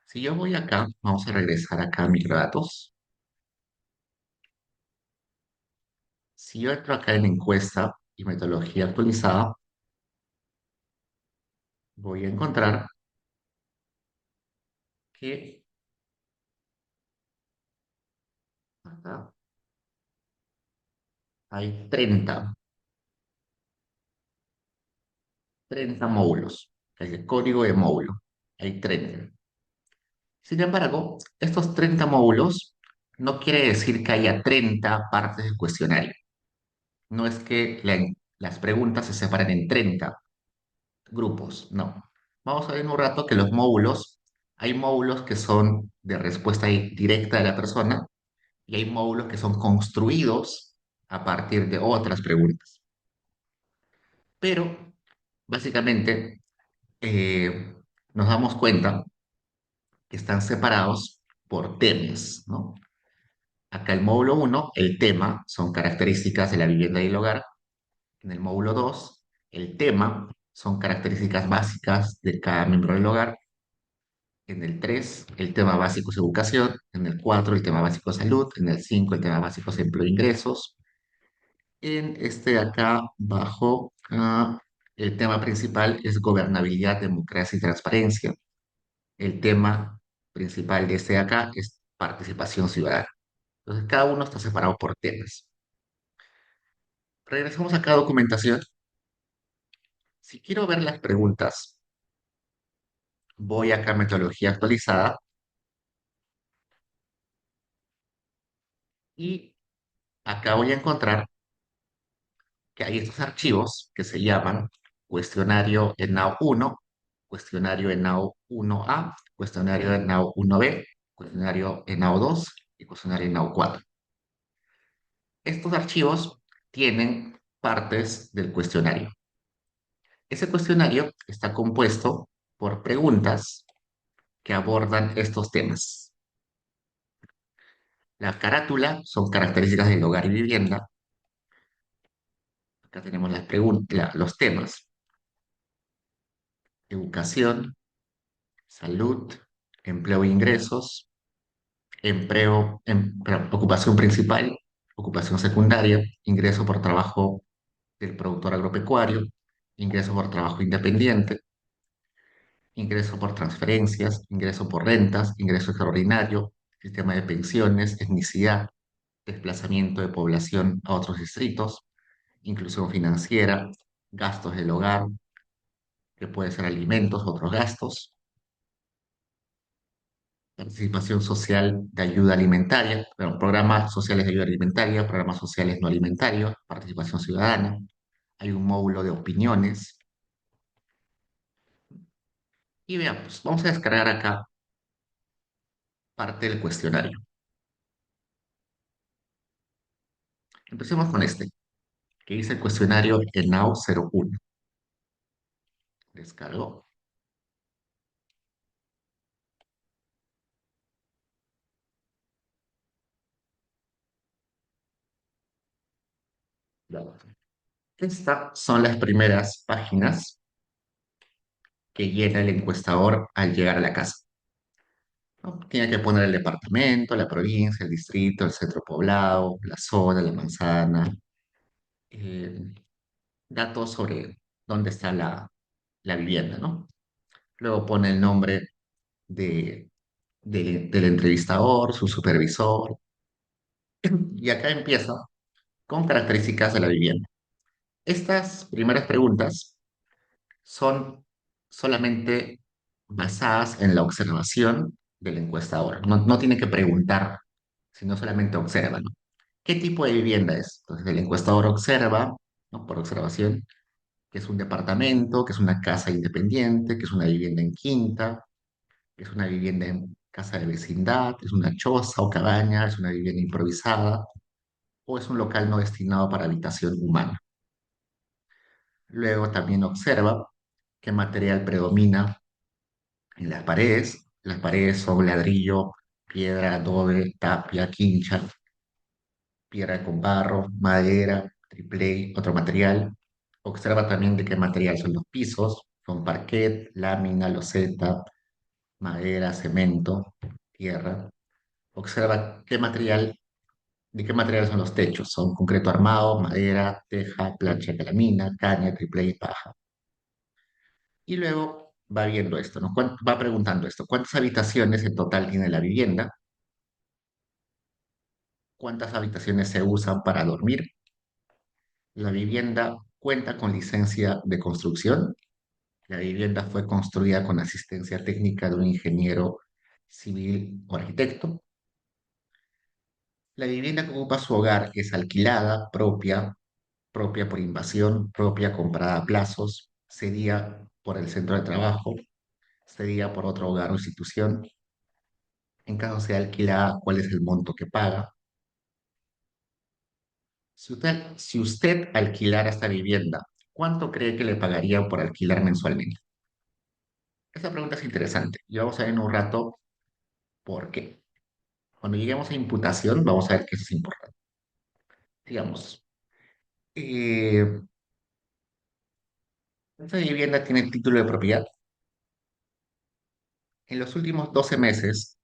Si yo voy acá, vamos a regresar acá a microdatos. Si yo entro acá en encuesta y metodología actualizada, voy a encontrar que acá hay 30 módulos. Es el código de módulo. Hay 30. Sin embargo, estos 30 módulos no quiere decir que haya 30 partes del cuestionario. No es que las preguntas se separen en 30 grupos, no. Vamos a ver en un rato que hay módulos que son de respuesta directa de la persona y hay módulos que son construidos a partir de otras preguntas. Pero, básicamente, nos damos cuenta que están separados por temas, ¿no? Acá el módulo uno, el tema, son características de la vivienda y el hogar. En el módulo 2, el tema, son características básicas de cada miembro del hogar. En el 3, el tema básico es educación. En el 4, el tema básico es salud. En el 5, el tema básico es empleo e ingresos. En este de acá, bajo, el tema principal es gobernabilidad, democracia y transparencia. El tema principal de este de acá es participación ciudadana. Entonces, cada uno está separado por temas. Regresamos acá a documentación. Si quiero ver las preguntas, voy acá a metodología actualizada y acá voy a encontrar que hay estos archivos que se llaman cuestionario ENAU 1, cuestionario ENAU 1A, cuestionario ENAU 1B, cuestionario ENAU 2 y cuestionario ENAU 4. Estos archivos tienen partes del cuestionario. Ese cuestionario está compuesto por preguntas que abordan estos temas. La carátula son características del hogar y vivienda. Acá tenemos los temas: educación, salud, empleo e ingresos, ocupación principal, ocupación secundaria, ingreso por trabajo del productor agropecuario, ingreso por trabajo independiente, ingreso por transferencias, ingreso por rentas, ingreso extraordinario, sistema de pensiones, etnicidad, desplazamiento de población a otros distritos, inclusión financiera, gastos del hogar, que puede ser alimentos, otros gastos, participación social de ayuda alimentaria, programas sociales de ayuda alimentaria, programas sociales no alimentarios, participación ciudadana. Hay un módulo de opiniones. Y veamos, vamos a descargar acá parte del cuestionario. Empecemos con este. que dice el cuestionario ENAU 01. Descargo. Estas son las primeras páginas que llena el encuestador al llegar a la casa, ¿no? Tiene que poner el departamento, la provincia, el distrito, el centro poblado, la zona, la manzana, eh, datos sobre dónde está la vivienda, ¿no? Luego pone el nombre de, del entrevistador, su supervisor, y acá empieza con características de la vivienda. Estas primeras preguntas son solamente basadas en la observación del encuestador. No tiene que preguntar, sino solamente observa, ¿no? ¿Qué tipo de vivienda es? Entonces el encuestador observa, ¿no? Por observación, que es un departamento, que es una casa independiente, que es una vivienda en quinta, que es una vivienda en casa de vecindad, es una choza o cabaña, es una vivienda improvisada o es un local no destinado para habitación humana. Luego también observa qué material predomina en las paredes. Las paredes son ladrillo, piedra, adobe, tapia, quincha, piedra con barro, madera, triplé, otro material. Observa también de qué material son los pisos. Son parquet, lámina, loseta, madera, cemento, tierra. Observa de qué material son los techos. Son concreto armado, madera, teja, plancha calamina, caña, triplé y paja. Y luego va viendo esto, ¿no? Va preguntando esto. ¿Cuántas habitaciones en total tiene la vivienda? ¿Cuántas habitaciones se usan para dormir? La vivienda cuenta con licencia de construcción. La vivienda fue construida con asistencia técnica de un ingeniero civil o arquitecto. La vivienda que ocupa su hogar es alquilada, propia, propia por invasión, propia comprada a plazos, cedida por el centro de trabajo, cedida por otro hogar o institución. En caso sea alquilada, ¿cuál es el monto que paga? Si usted alquilara esta vivienda, ¿cuánto cree que le pagaría por alquilar mensualmente? Esta pregunta es interesante y vamos a ver en un rato por qué. Cuando lleguemos a imputación, vamos a ver que eso es importante. Digamos, eh, esta vivienda tiene título de propiedad. En los últimos 12 meses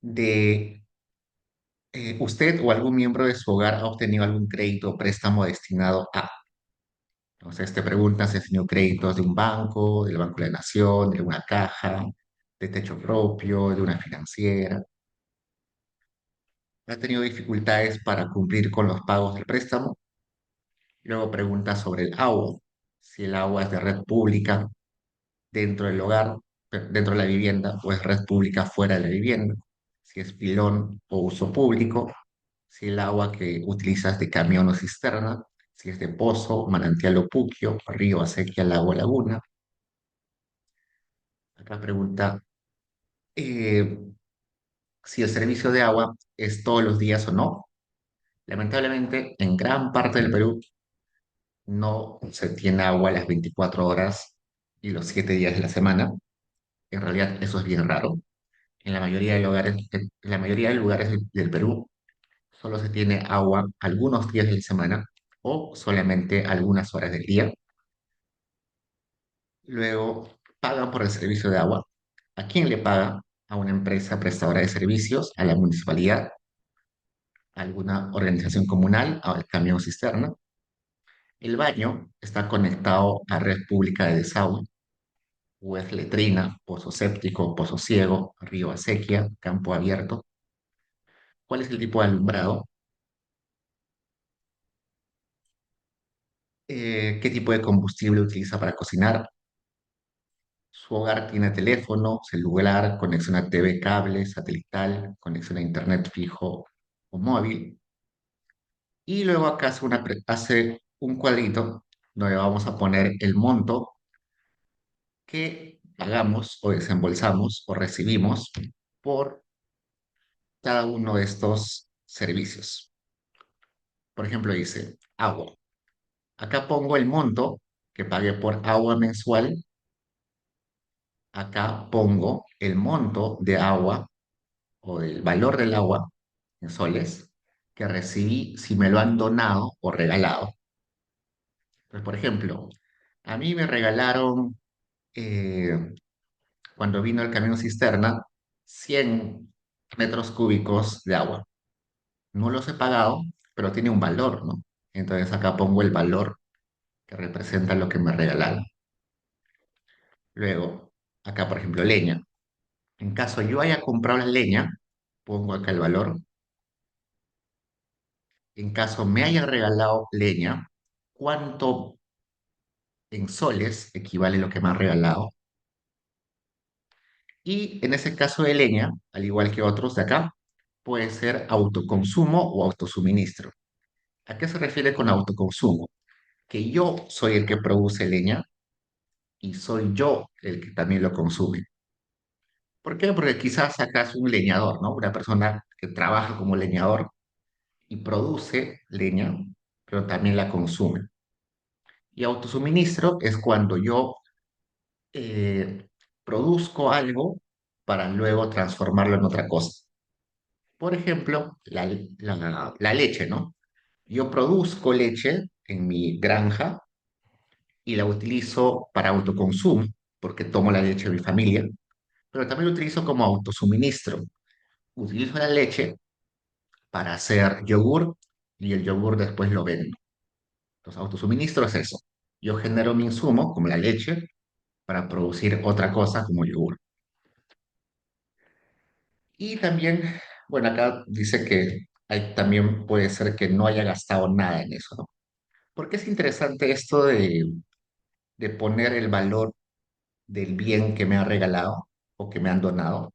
de usted o algún miembro de su hogar ha obtenido algún crédito o préstamo destinado a. Entonces te preguntan si has tenido créditos de un banco, del Banco de la Nación, de una caja, de techo propio, de una financiera. ¿Ha tenido dificultades para cumplir con los pagos del préstamo? Luego pregunta sobre el agua, si el agua es de red pública dentro del hogar, dentro de la vivienda, o es red pública fuera de la vivienda, si es pilón o uso público, si el agua que utilizas de camión o cisterna, si es de pozo, manantial o puquio, río, acequia, lago o laguna. Acá pregunta eh, si el servicio de agua es todos los días o no. Lamentablemente, en gran parte del Perú no se tiene agua las 24 horas y los 7 días de la semana. En realidad, eso es bien raro. En la mayoría de lugares del Perú solo se tiene agua algunos días de la semana o solamente algunas horas del día. Luego pagan por el servicio de agua. ¿A quién le paga? A una empresa prestadora de servicios, a la municipalidad, a alguna organización comunal, al camión cisterna. El baño está conectado a red pública de desagüe, o es letrina, pozo séptico, pozo ciego, río acequia, campo abierto. ¿Cuál es el tipo de alumbrado? ¿Qué tipo de combustible utiliza para cocinar? Su hogar tiene teléfono, celular, conexión a TV, cable, satelital, conexión a internet fijo o móvil. Y luego acá hace un cuadrito donde vamos a poner el monto que pagamos o desembolsamos o recibimos por cada uno de estos servicios. Por ejemplo, dice agua. Acá pongo el monto que pagué por agua mensual. Acá pongo el monto de agua o del valor del agua en soles que recibí si me lo han donado o regalado. Pues, por ejemplo, a mí me regalaron, eh, cuando vino el camión cisterna, 100 metros cúbicos de agua. No los he pagado, pero tiene un valor, ¿no? Entonces acá pongo el valor que representa lo que me regalaron. Luego, acá, por ejemplo, leña. En caso yo haya comprado la leña, pongo acá el valor. En caso me haya regalado leña, ¿cuánto en soles equivale lo que me ha regalado? Y en ese caso de leña, al igual que otros de acá, puede ser autoconsumo o autosuministro. ¿A qué se refiere con autoconsumo? Que yo soy el que produce leña y soy yo el que también lo consume. ¿Por qué? Porque quizás acá es un leñador, ¿no? Una persona que trabaja como leñador y produce leña, pero también la consume. Y autosuministro es cuando yo eh, produzco algo para luego transformarlo en otra cosa. Por ejemplo, la leche, ¿no? Yo produzco leche en mi granja y la utilizo para autoconsumo, porque tomo la leche de mi familia, pero también lo utilizo como autosuministro. Utilizo la leche para hacer yogur y el yogur después lo vendo. Entonces, autosuministro es eso. Yo genero mi insumo, como la leche, para producir otra cosa como yogur. Y también, bueno, acá dice que también puede ser que no haya gastado nada en eso, ¿no? Porque es interesante esto de poner el valor del bien que me han regalado o que me han donado,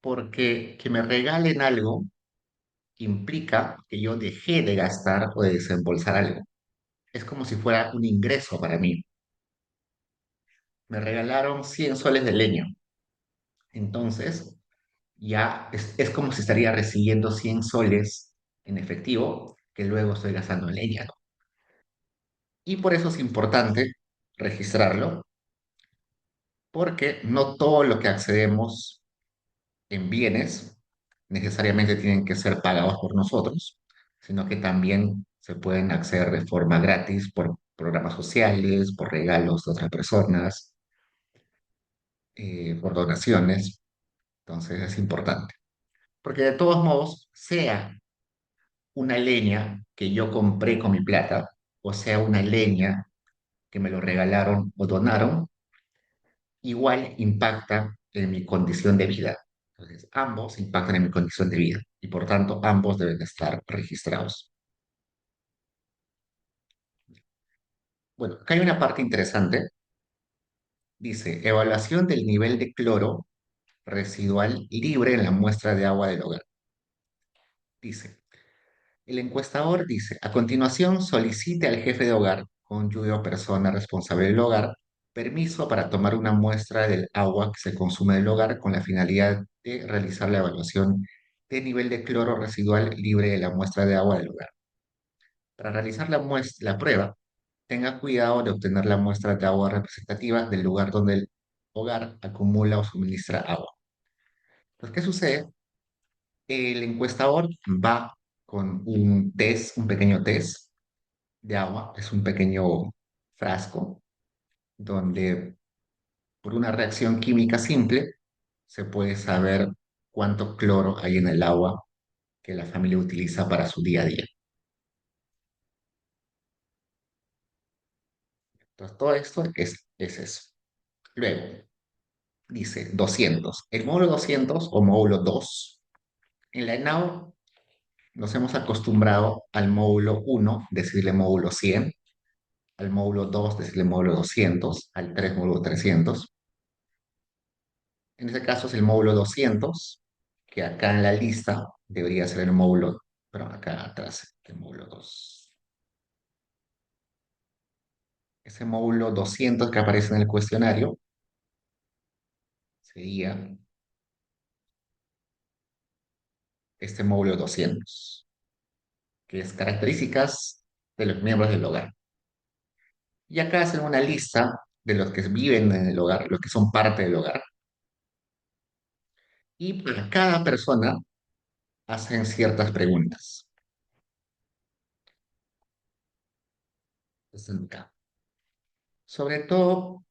porque que me regalen algo implica que yo dejé de gastar o de desembolsar algo. Es como si fuera un ingreso para mí. Me regalaron 100 soles de leña. Entonces, ya es como si estaría recibiendo 100 soles en efectivo que luego estoy gastando en leña, ¿no? Y por eso es importante registrarlo, porque no todo lo que accedemos en bienes necesariamente tienen que ser pagados por nosotros, sino que también se pueden acceder de forma gratis por programas sociales, por regalos de otras personas, por donaciones. Entonces es importante. Porque de todos modos, sea una leña que yo compré con mi plata, o sea una leña que me lo regalaron o donaron, igual impacta en mi condición de vida. Entonces, ambos impactan en mi condición de vida y por tanto ambos deben estar registrados. Bueno, acá hay una parte interesante. Dice, evaluación del nivel de cloro residual libre en la muestra de agua del hogar. Dice, el encuestador dice, a continuación solicite al jefe de hogar, cónyuge o persona responsable del hogar, permiso para tomar una muestra del agua que se consume del hogar con la finalidad de realizar la evaluación de nivel de cloro residual libre de la muestra de agua del hogar. Para realizar la prueba, tenga cuidado de obtener la muestra de agua representativa del lugar donde el hogar acumula o suministra agua. Entonces, ¿qué sucede? El encuestador va con un test, un pequeño test de agua, es un pequeño frasco donde por una reacción química simple se puede saber cuánto cloro hay en el agua que la familia utiliza para su día a día. Entonces, todo esto es eso. Luego, dice 200. El módulo 200 o módulo 2. En la ENAU nos hemos acostumbrado al módulo 1, decirle módulo 100, al módulo 2, decirle módulo 200, al 3, módulo 300. En este caso es el módulo 200, que acá en la lista debería ser el módulo, pero acá atrás, el módulo 2. Ese módulo 200 que aparece en el cuestionario sería este módulo 200, que es características de los miembros del hogar. Y acá hacen una lista de los que viven en el hogar, los que son parte del hogar, y para cada persona hacen ciertas preguntas. Entonces, acá, sobre todo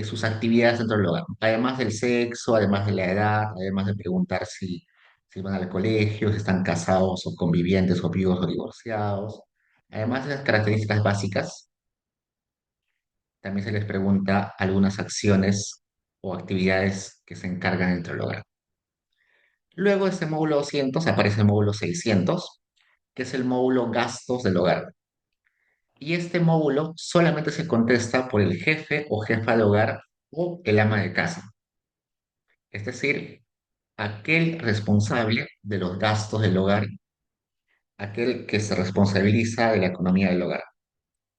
sus actividades dentro del hogar, además del sexo, además de la edad, además de preguntar si van al colegio, si están casados o convivientes o vivos o divorciados. Además de las características básicas, también se les pregunta algunas acciones o actividades que se encargan dentro del hogar. Luego de este módulo 200 aparece el módulo 600, que es el módulo gastos del hogar. Y este módulo solamente se contesta por el jefe o jefa de hogar o el ama de casa, es decir, aquel responsable de los gastos del hogar, aquel que se responsabiliza de la economía del hogar.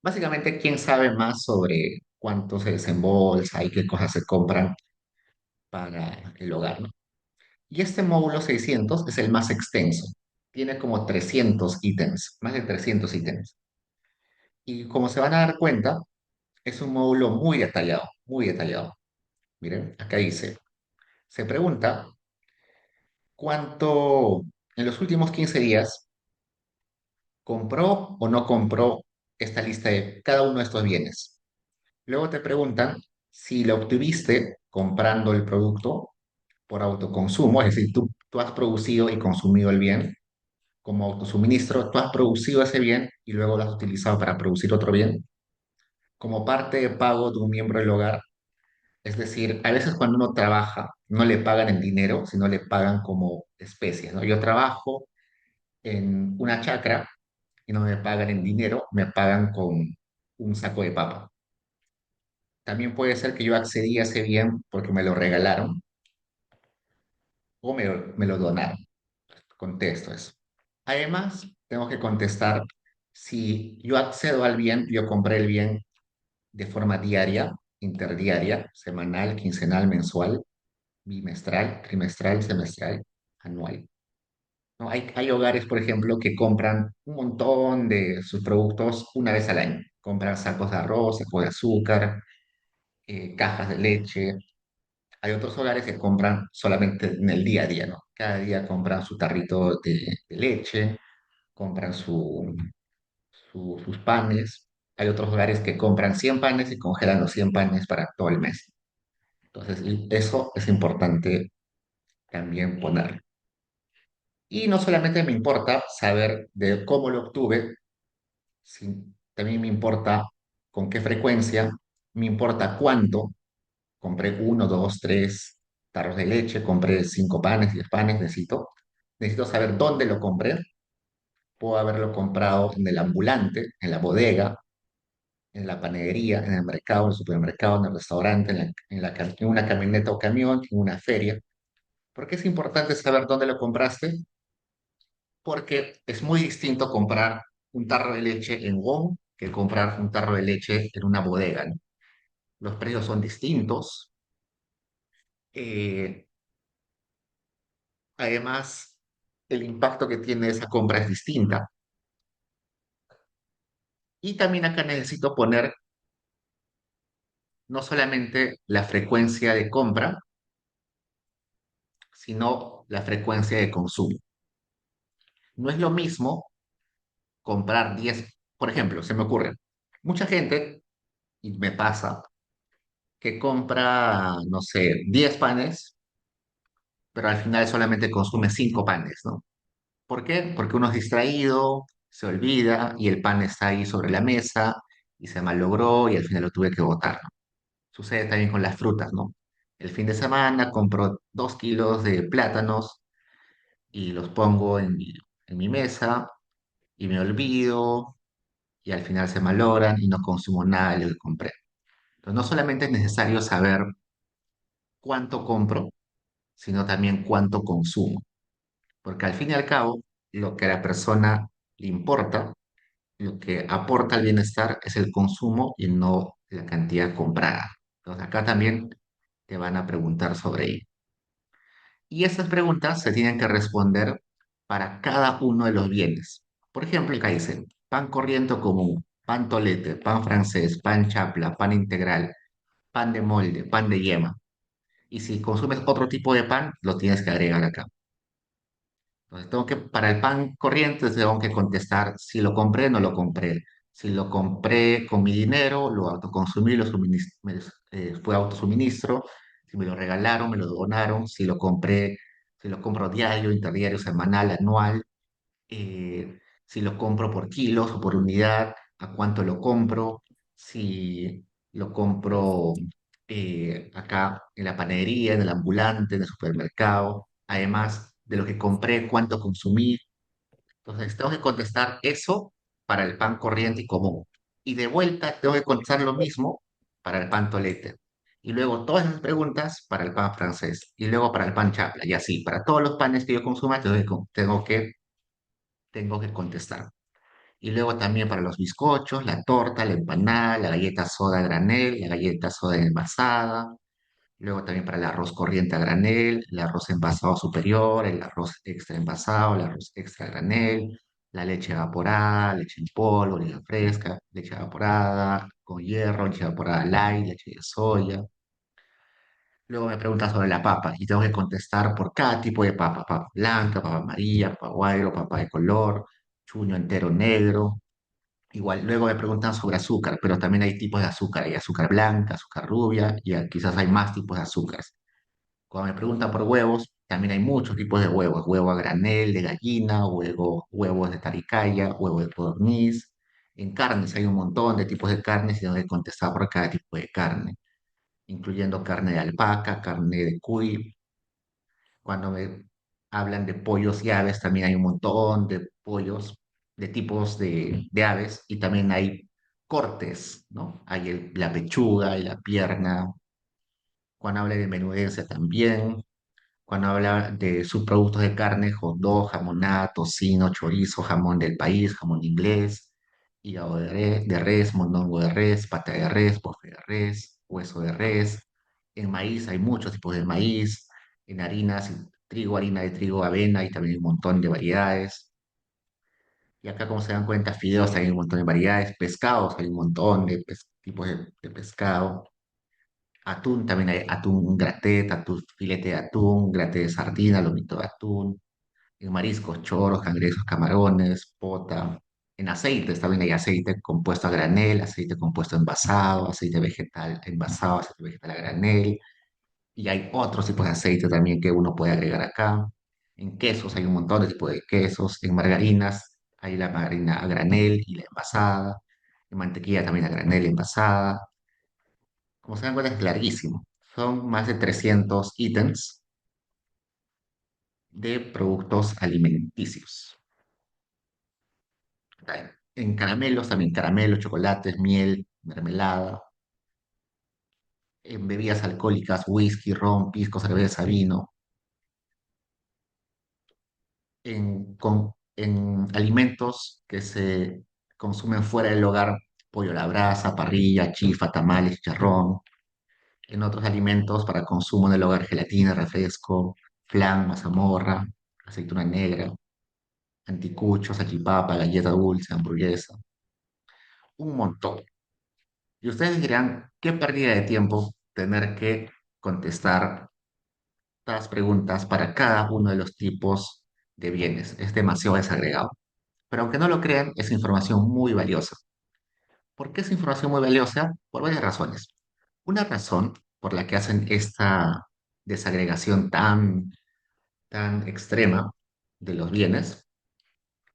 Básicamente, ¿quién sabe más sobre cuánto se desembolsa y qué cosas se compran para el hogar, ¿no? Y este módulo 600 es el más extenso. Tiene como 300 ítems, más de 300 ítems. Y como se van a dar cuenta, es un módulo muy detallado, muy detallado. Miren, acá dice, se pregunta cuánto en los últimos 15 días compró o no compró esta lista de cada uno de estos bienes. Luego te preguntan si lo obtuviste comprando el producto por autoconsumo, es decir, tú has producido y consumido el bien como autosuministro, tú has producido ese bien y luego lo has utilizado para producir otro bien como parte de pago de un miembro del hogar. Es decir, a veces cuando uno trabaja, no le pagan en dinero, sino le pagan como especies, ¿no? Yo trabajo en una chacra y no me pagan en dinero, me pagan con un saco de papa. También puede ser que yo accedí a ese bien porque me lo regalaron o me lo donaron. Contesto eso. Además, tengo que contestar si yo accedo al bien, yo compré el bien de forma diaria, interdiaria, semanal, quincenal, mensual, bimestral, trimestral, semestral, anual. ¿No? Hay hogares, por ejemplo, que compran un montón de sus productos una vez al año. Compran sacos de arroz, sacos de azúcar, cajas de leche. Hay otros hogares que compran solamente en el día a día, ¿no? Cada día compran su tarrito de leche, compran sus panes. Hay otros hogares que compran 100 panes y congelan los 100 panes para todo el mes. Entonces, y eso es importante también ponerlo. Y no solamente me importa saber de cómo lo obtuve, también me importa con qué frecuencia, me importa cuánto. Compré uno, dos, tres tarros de leche, compré 5 panes, 10 panes, necesito saber dónde lo compré. Puedo haberlo comprado en el ambulante, en la bodega, en la panadería, en el mercado, en el supermercado, en el restaurante, en una camioneta o camión, en una feria. ¿Por qué es importante saber dónde lo compraste? Porque es muy distinto comprar un tarro de leche en Wong que comprar un tarro de leche en una bodega, ¿no? Los precios son distintos. eh, Además, el impacto que tiene esa compra es distinta. Y también acá necesito poner no solamente la frecuencia de compra, sino la frecuencia de consumo. No es lo mismo comprar 10, por ejemplo, se me ocurre, mucha gente, y me pasa, que compra, no sé, 10 panes, pero al final solamente consume 5 panes, ¿no? ¿Por qué? Porque uno es distraído, se olvida y el pan está ahí sobre la mesa y se malogró y al final lo tuve que botar, ¿no? Sucede también con las frutas, ¿no? El fin de semana compro 2 kilos de plátanos y los pongo en mi mesa y me olvido y al final se malogran y no consumo nada de lo que compré. Entonces, no solamente es necesario saber cuánto compro, sino también cuánto consumo, porque al fin y al cabo, lo que a la persona le importa, lo que aporta al bienestar es el consumo y no la cantidad comprada. Entonces, acá también te van a preguntar sobre ello. Y estas preguntas se tienen que responder para cada uno de los bienes. Por ejemplo, acá dice, pan corriente o común. pan tolete, pan francés, pan chapla, pan integral, pan de molde, pan de yema. Y si consumes otro tipo de pan, lo tienes que agregar acá. Entonces, para el pan corriente, tengo que contestar si lo compré o no lo compré. Si lo compré con mi dinero, lo autoconsumí, fue autosuministro. Si me lo regalaron, me lo donaron. Si lo compré, si lo compro diario, interdiario, semanal, anual. Si lo compro por kilos o por unidad, a cuánto lo compro. Si lo compro acá en la panadería, en el ambulante, en el supermercado. Además de lo que compré, cuánto consumí. Entonces, tengo que contestar eso para el pan corriente y común. Y de vuelta, tengo que contestar lo mismo para el pan tolete. Y luego todas esas preguntas para el pan francés. Y luego para el pan chapla. Y así, para todos los panes que yo consuma, tengo que contestar. Y luego también para los bizcochos, la torta, la empanada, la galleta soda a granel, la galleta soda envasada. Luego también para el arroz corriente a granel, el arroz envasado superior, el arroz extra envasado, el arroz extra a granel, la leche evaporada, leche en polvo, leche fresca, leche evaporada con hierro, leche evaporada light, leche de soya. Luego me preguntan sobre la papa y tengo que contestar por cada tipo de papa: papa blanca, papa amarilla, papa guairo, papa de color, chuño entero negro. Igual, luego me preguntan sobre azúcar, pero también hay tipos de azúcar. Hay azúcar blanca, azúcar rubia y quizás hay más tipos de azúcar. Cuando me preguntan por huevos, también hay muchos tipos de huevos: huevo a granel, de gallina, huevos de taricaya, huevo de codorniz. En carnes hay un montón de tipos de carnes y tengo que contestar por cada tipo de carne, incluyendo carne de alpaca, carne de cuy. Cuando me hablan de pollos y aves, también hay un montón de pollos, de tipos de aves, y también hay cortes, ¿no? Hay la pechuga y la pierna. Cuando habla de menudencia también. Cuando habla de subproductos de carne: hot dog, jamonada, tocino, chorizo, jamón del país, jamón inglés, hígado de res, mondongo de res, pata de res, bofe de res, hueso de res. En maíz hay muchos tipos de maíz. En harinas, trigo, harina de trigo, avena, y también hay un montón de variedades. Y acá, como se dan cuenta, fideos hay un montón de variedades. Pescados hay un montón de tipos de pescado. Atún, también hay atún gratet, atún, filete de atún, graté de sardina, lomito de atún. En mariscos, choros, cangrejos, camarones, pota. En aceites también hay aceite compuesto a granel, aceite compuesto envasado, aceite vegetal envasado, aceite vegetal a granel. Y hay otros tipos de aceite también que uno puede agregar acá. En quesos hay un montón de tipos de quesos. En margarinas hay la margarina a granel y la envasada. En mantequilla también a granel y envasada. Como se dan cuenta, es larguísimo. Son más de 300 ítems de productos alimenticios. En caramelos también: caramelos, chocolates, miel, mermelada. En bebidas alcohólicas: whisky, ron, pisco, cerveza, vino. En alimentos que se consumen fuera del hogar: pollo a la brasa, parrilla, chifa, tamales, chicharrón. En otros alimentos para consumo en el hogar: gelatina, refresco, flan, mazamorra, aceituna negra, anticucho, salchipapa, galleta dulce, hamburguesa. Un montón. Y ustedes dirán: qué pérdida de tiempo tener que contestar estas preguntas para cada uno de los tipos de bienes. Es demasiado desagregado. Pero aunque no lo crean, es información muy valiosa. ¿Por qué es información muy valiosa? Por varias razones. Una razón por la que hacen esta desagregación tan extrema de los bienes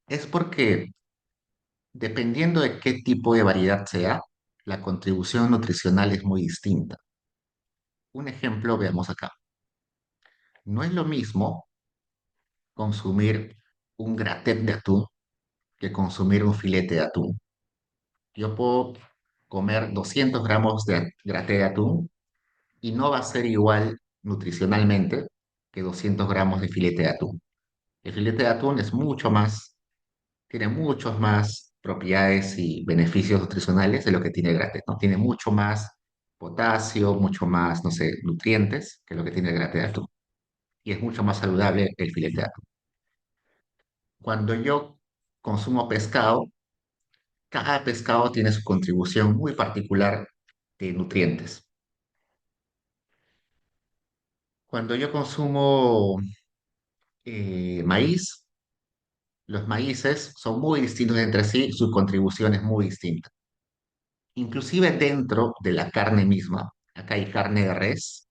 es porque, dependiendo de qué tipo de variedad sea, la contribución nutricional es muy distinta. Un ejemplo, veamos acá. No es lo mismo consumir un gratet de atún que consumir un filete de atún. Yo puedo comer 200 gramos de graté de atún y no va a ser igual nutricionalmente que 200 gramos de filete de atún. El filete de atún tiene muchos más propiedades y beneficios nutricionales de lo que tiene el graté, ¿no? Tiene mucho más potasio, mucho más, no sé, nutrientes que lo que tiene el graté de atún. Y es mucho más saludable el filete de atún. Cuando yo consumo pescado, cada pescado tiene su contribución muy particular de nutrientes. Cuando yo consumo maíz, los maíces son muy distintos entre sí, su contribución es muy distinta. Inclusive dentro de la carne misma, acá hay carne de res,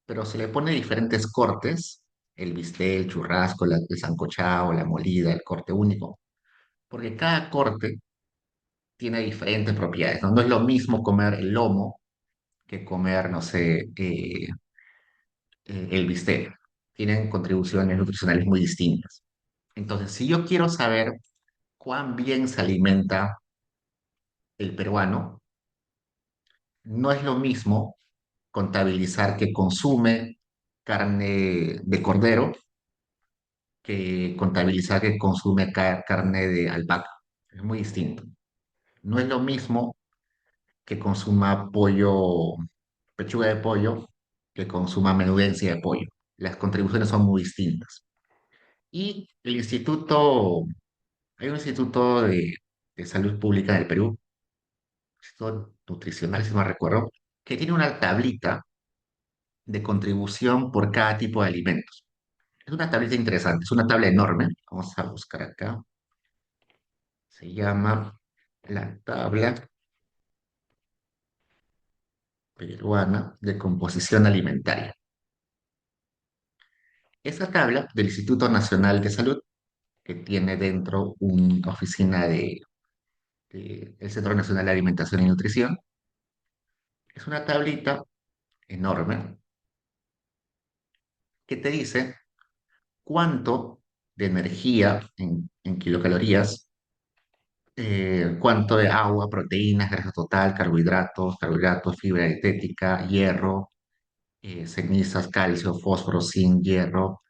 pero se le pone diferentes cortes, el bistec, el churrasco, el sancochado, la molida, el corte único, porque cada corte tiene diferentes propiedades, ¿no? No es lo mismo comer el lomo que comer, no sé, el bistec. Tienen contribuciones nutricionales muy distintas. Entonces, si yo quiero saber cuán bien se alimenta el peruano, no es lo mismo contabilizar que consume carne de cordero que contabilizar que consume carne de alpaca. Es muy distinto. No es lo mismo que consuma pollo, pechuga de pollo, que consuma menudencia de pollo. Las contribuciones son muy distintas. Y el instituto, hay un instituto de salud pública en el Perú, instituto nutricional, si no me recuerdo, que tiene una tablita de contribución por cada tipo de alimentos. Es una tablita interesante, es una tabla enorme. Vamos a buscar acá. Se llama la tabla peruana de composición alimentaria. Esa tabla del Instituto Nacional de Salud, que tiene dentro una oficina el Centro Nacional de Alimentación y Nutrición, es una tablita enorme que te dice cuánto de energía en kilocalorías, cuánto de agua, proteínas, grasa total, carbohidratos, fibra dietética, hierro, cenizas, calcio, fósforo, zinc, hierro,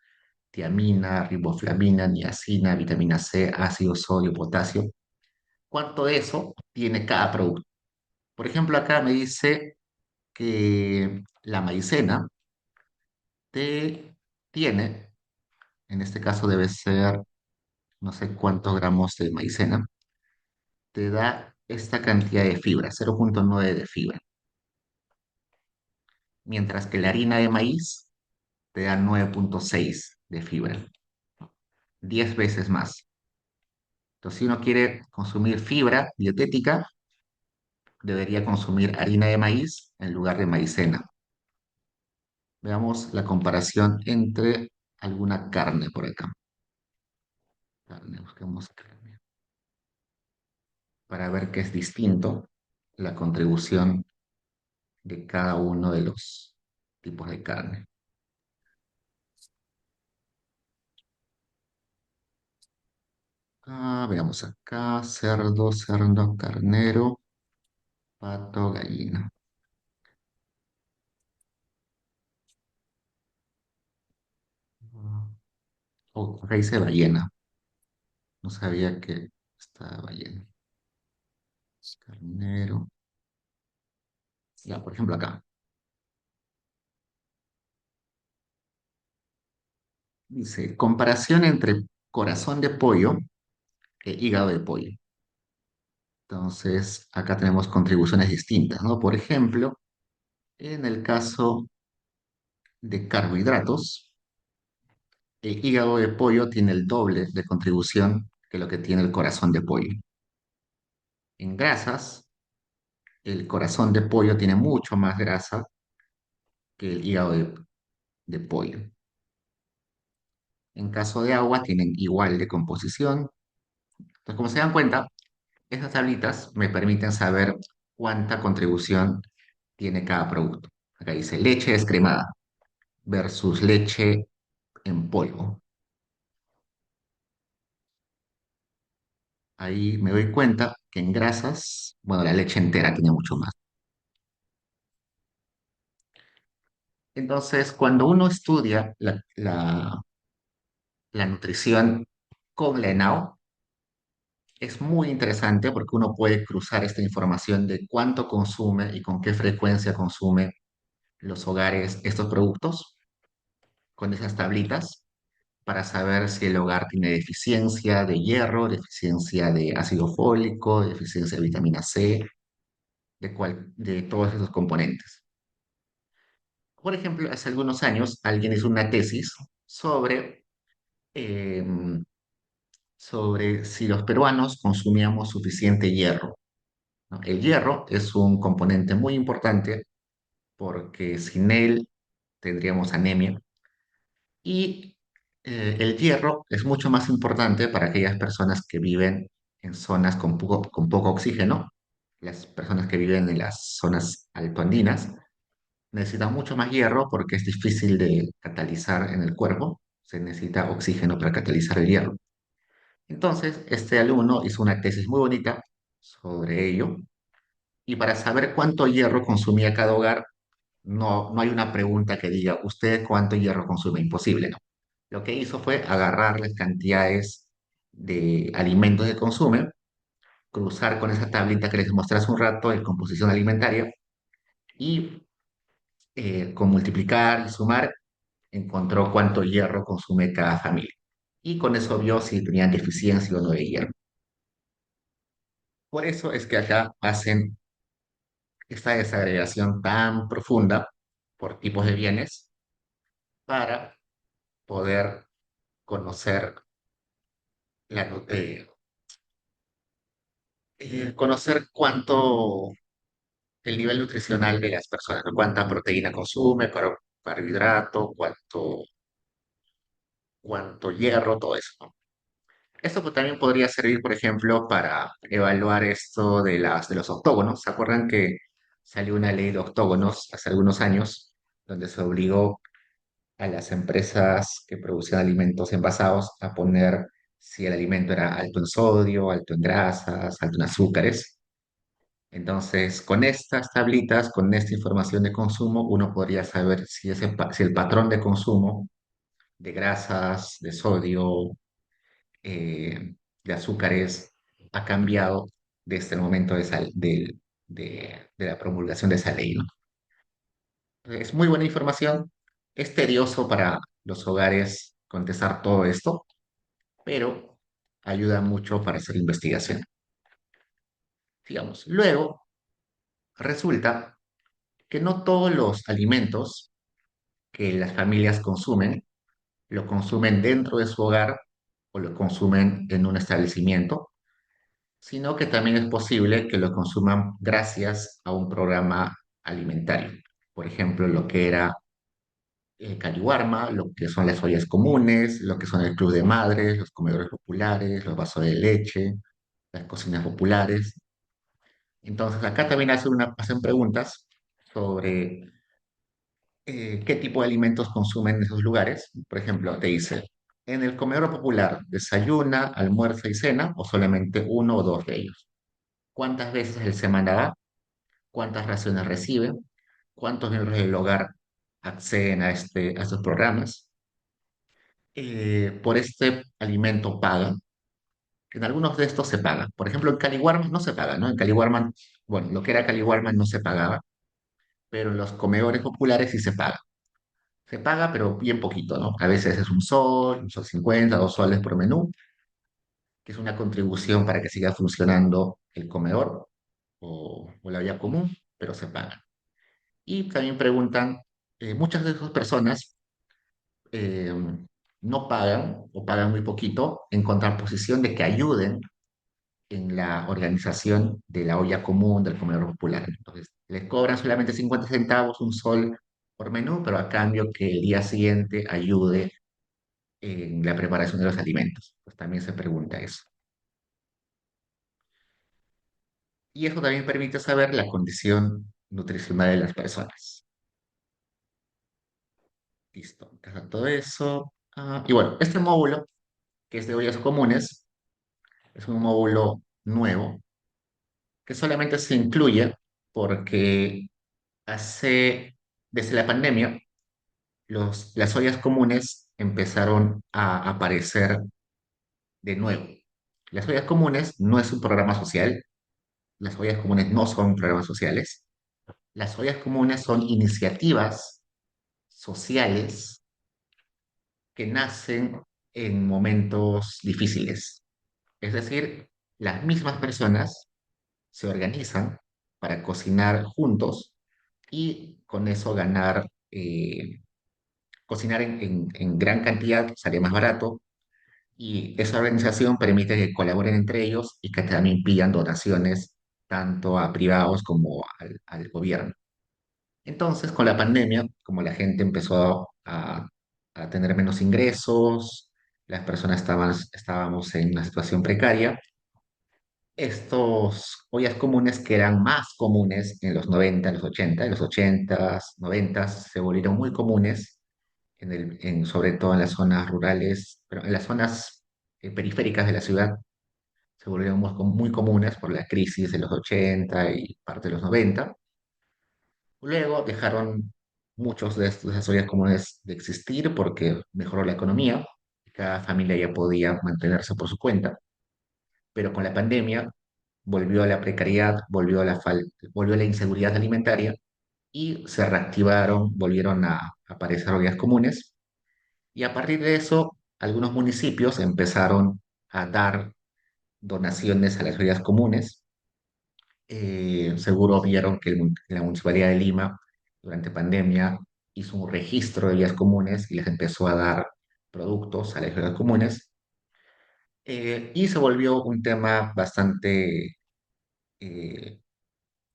tiamina, riboflavina, niacina, vitamina C, ácido, sodio, potasio. ¿Cuánto de eso tiene cada producto? Por ejemplo, acá me dice que la maicena tiene, en este caso debe ser no sé cuántos gramos de maicena, te da esta cantidad de fibra, 0,9 de fibra, mientras que la harina de maíz te da 9,6 de fibra, 10 veces más. Entonces, si uno quiere consumir fibra dietética, debería consumir harina de maíz en lugar de maicena. Veamos la comparación entre alguna carne por acá. Carne, busquemos carne. Para ver qué es distinto la contribución de cada uno de los tipos de carne. Veamos acá, cerdo, carnero, pato, gallina. Ah, Oh, acá dice ballena. No sabía que estaba ballena. Carnero. Ya, por ejemplo, acá. Dice, comparación entre corazón de pollo e hígado de pollo. Entonces, acá tenemos contribuciones distintas, ¿no? Por ejemplo, en el caso de carbohidratos, el hígado de pollo tiene el doble de contribución que lo que tiene el corazón de pollo. En grasas, el corazón de pollo tiene mucho más grasa que el hígado de pollo. En caso de agua, tienen igual de composición. Entonces, como se dan cuenta, esas tablitas me permiten saber cuánta contribución tiene cada producto. Acá dice leche descremada versus leche en polvo. Ahí me doy cuenta que en grasas, bueno, la leche entera tiene mucho más. Entonces, cuando uno estudia la nutrición con la ENAO, es muy interesante porque uno puede cruzar esta información de cuánto consume y con qué frecuencia consume los hogares estos productos con esas tablitas para saber si el hogar tiene deficiencia de hierro, deficiencia de ácido fólico, deficiencia de vitamina C, de todos esos componentes. Por ejemplo, hace algunos años alguien hizo una tesis eh, sobre si los peruanos consumíamos suficiente hierro, ¿no? El hierro es un componente muy importante porque sin él tendríamos anemia. Y el hierro es mucho más importante para aquellas personas que viven en zonas con poco oxígeno. Las personas que viven en las zonas altoandinas necesitan mucho más hierro porque es difícil de catalizar en el cuerpo. Se necesita oxígeno para catalizar el hierro. Entonces, este alumno hizo una tesis muy bonita sobre ello. Y para saber cuánto hierro consumía cada hogar, no hay una pregunta que diga, ¿usted cuánto hierro consume? Imposible, ¿no? Lo que hizo fue agarrar las cantidades de alimentos que consume, cruzar con esa tablita que les mostré hace un rato de composición alimentaria y con multiplicar y sumar encontró cuánto hierro consume cada familia. Y con eso vio si tenían deficiencia o no de hierro. Por eso es que acá hacen esta desagregación tan profunda por tipos de bienes para poder conocer conocer cuánto el nivel nutricional de las personas, ¿no? Cuánta proteína consume, carbohidrato, cuánto hierro, todo eso, ¿no? Esto pues, también podría servir, por ejemplo, para evaluar esto de los octógonos. ¿Se acuerdan que salió una ley de octógonos hace algunos años, donde se obligó a las empresas que producían alimentos envasados a poner si el alimento era alto en sodio, alto en grasas, alto en azúcares? Entonces, con estas tablitas, con esta información de consumo, uno podría saber si el patrón de consumo de grasas, de sodio, de azúcares ha cambiado desde el momento de la promulgación de esa ley, ¿no? Es muy buena información. Es tedioso para los hogares contestar todo esto, pero ayuda mucho para hacer investigación. Digamos, luego resulta que no todos los alimentos que las familias consumen, lo consumen dentro de su hogar o lo consumen en un establecimiento, sino que también es posible que lo consuman gracias a un programa alimentario. Por ejemplo, lo que era Cariwarma, lo que son las ollas comunes, lo que son el club de madres, los comedores populares, los vasos de leche, las cocinas populares. Entonces, acá también hacen preguntas sobre qué tipo de alimentos consumen en esos lugares. Por ejemplo, te dice, en el comedor popular, ¿desayuna, almuerza y cena o solamente uno o dos de ellos? ¿Cuántas veces a la semana va? ¿Cuántas raciones recibe? ¿Cuántos miembros del hogar acceden a estos programas? Por este alimento pagan. En algunos de estos se paga. Por ejemplo, en Caliwarma no se paga, ¿no? En Caliwarma, bueno, lo que era Caliwarma no se pagaba, pero en los comedores populares sí se paga. Se paga, pero bien poquito, ¿no? A veces es un sol 50, 2 soles por menú, que es una contribución para que siga funcionando el comedor o la vía común, pero se paga. Y también preguntan, muchas de esas personas eh, no pagan o pagan muy poquito en contraposición de que ayuden en la organización de la olla común del comedor popular. Entonces, les cobran solamente 50 centavos, un sol por menú, pero a cambio que el día siguiente ayude en la preparación de los alimentos. Pues también se pregunta eso. Y eso también permite saber la condición nutricional de las personas. Listo, encaja todo eso. Y bueno, este módulo, que es de ollas comunes, es un módulo nuevo que solamente se incluye porque hace, desde la pandemia, las ollas comunes empezaron a aparecer de nuevo. Las ollas comunes no es un programa social, las ollas comunes no son programas sociales. Las ollas comunes son iniciativas sociales que nacen en momentos difíciles. Es decir, las mismas personas se organizan para cocinar juntos y con eso ganar, cocinar en gran cantidad sale más barato y esa organización permite que colaboren entre ellos y que también pidan donaciones tanto a privados como al gobierno. Entonces, con la pandemia, como la gente empezó a tener menos ingresos, las personas estábamos en una situación precaria, estos ollas comunes que eran más comunes en los 90, en los 80, en los 80s, 90s, se volvieron muy comunes, sobre todo en las zonas rurales, pero en las zonas periféricas de la ciudad, se volvieron muy comunes por la crisis de los 80 y parte de los 90. Luego dejaron muchos de esas ollas comunes de existir porque mejoró la economía y cada familia ya podía mantenerse por su cuenta. Pero con la pandemia volvió a la precariedad, volvió a la inseguridad alimentaria y se reactivaron, volvieron a aparecer ollas comunes. Y a partir de eso, algunos municipios empezaron a dar donaciones a las ollas comunes. Seguro vieron que la Municipalidad de Lima, durante pandemia, hizo un registro de ollas comunes y les empezó a dar productos a las ollas comunes. Y se volvió un tema eh,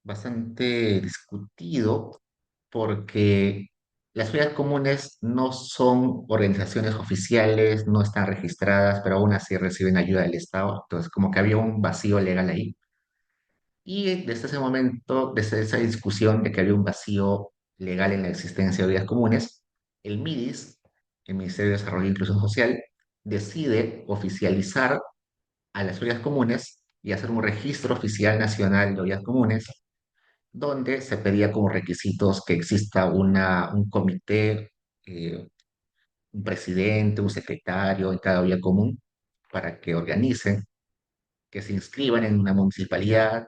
bastante discutido porque las ollas comunes no son organizaciones oficiales, no están registradas, pero aún así reciben ayuda del Estado. Entonces, como que había un vacío legal ahí. Y desde ese momento, desde esa discusión de que había un vacío legal en la existencia de ollas comunes, el MIDIS, el Ministerio de Desarrollo e Inclusión Social, decide oficializar a las ollas comunes y hacer un registro oficial nacional de ollas comunes donde se pedía como requisitos que exista un comité, un presidente, un secretario en cada vía común para que organicen, que se inscriban en una municipalidad,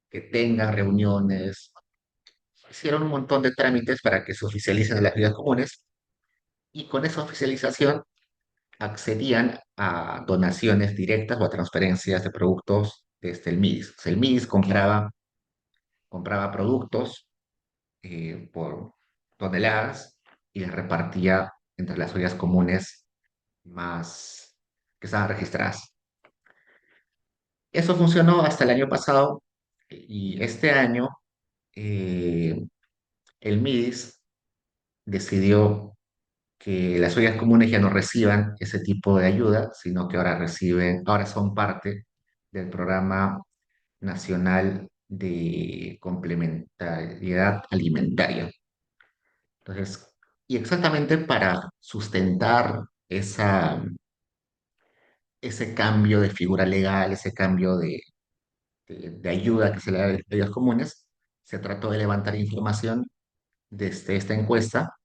que tengan reuniones. Hicieron un montón de trámites para que se oficialicen las vías comunes y con esa oficialización accedían a donaciones directas o a transferencias de productos desde el MIDIS. O sea, el MIDIS compraba productos por toneladas y las repartía entre las ollas comunes más que estaban registradas. Eso funcionó hasta el año pasado y este año eh, el MIDIS decidió que las ollas comunes ya no reciban ese tipo de ayuda, sino que ahora son parte del Programa Nacional de Complementariedad Alimentaria. Entonces, y exactamente para sustentar ese cambio de figura legal, ese cambio de ayuda que se le da a los medios comunes, se trató de levantar información desde esta encuesta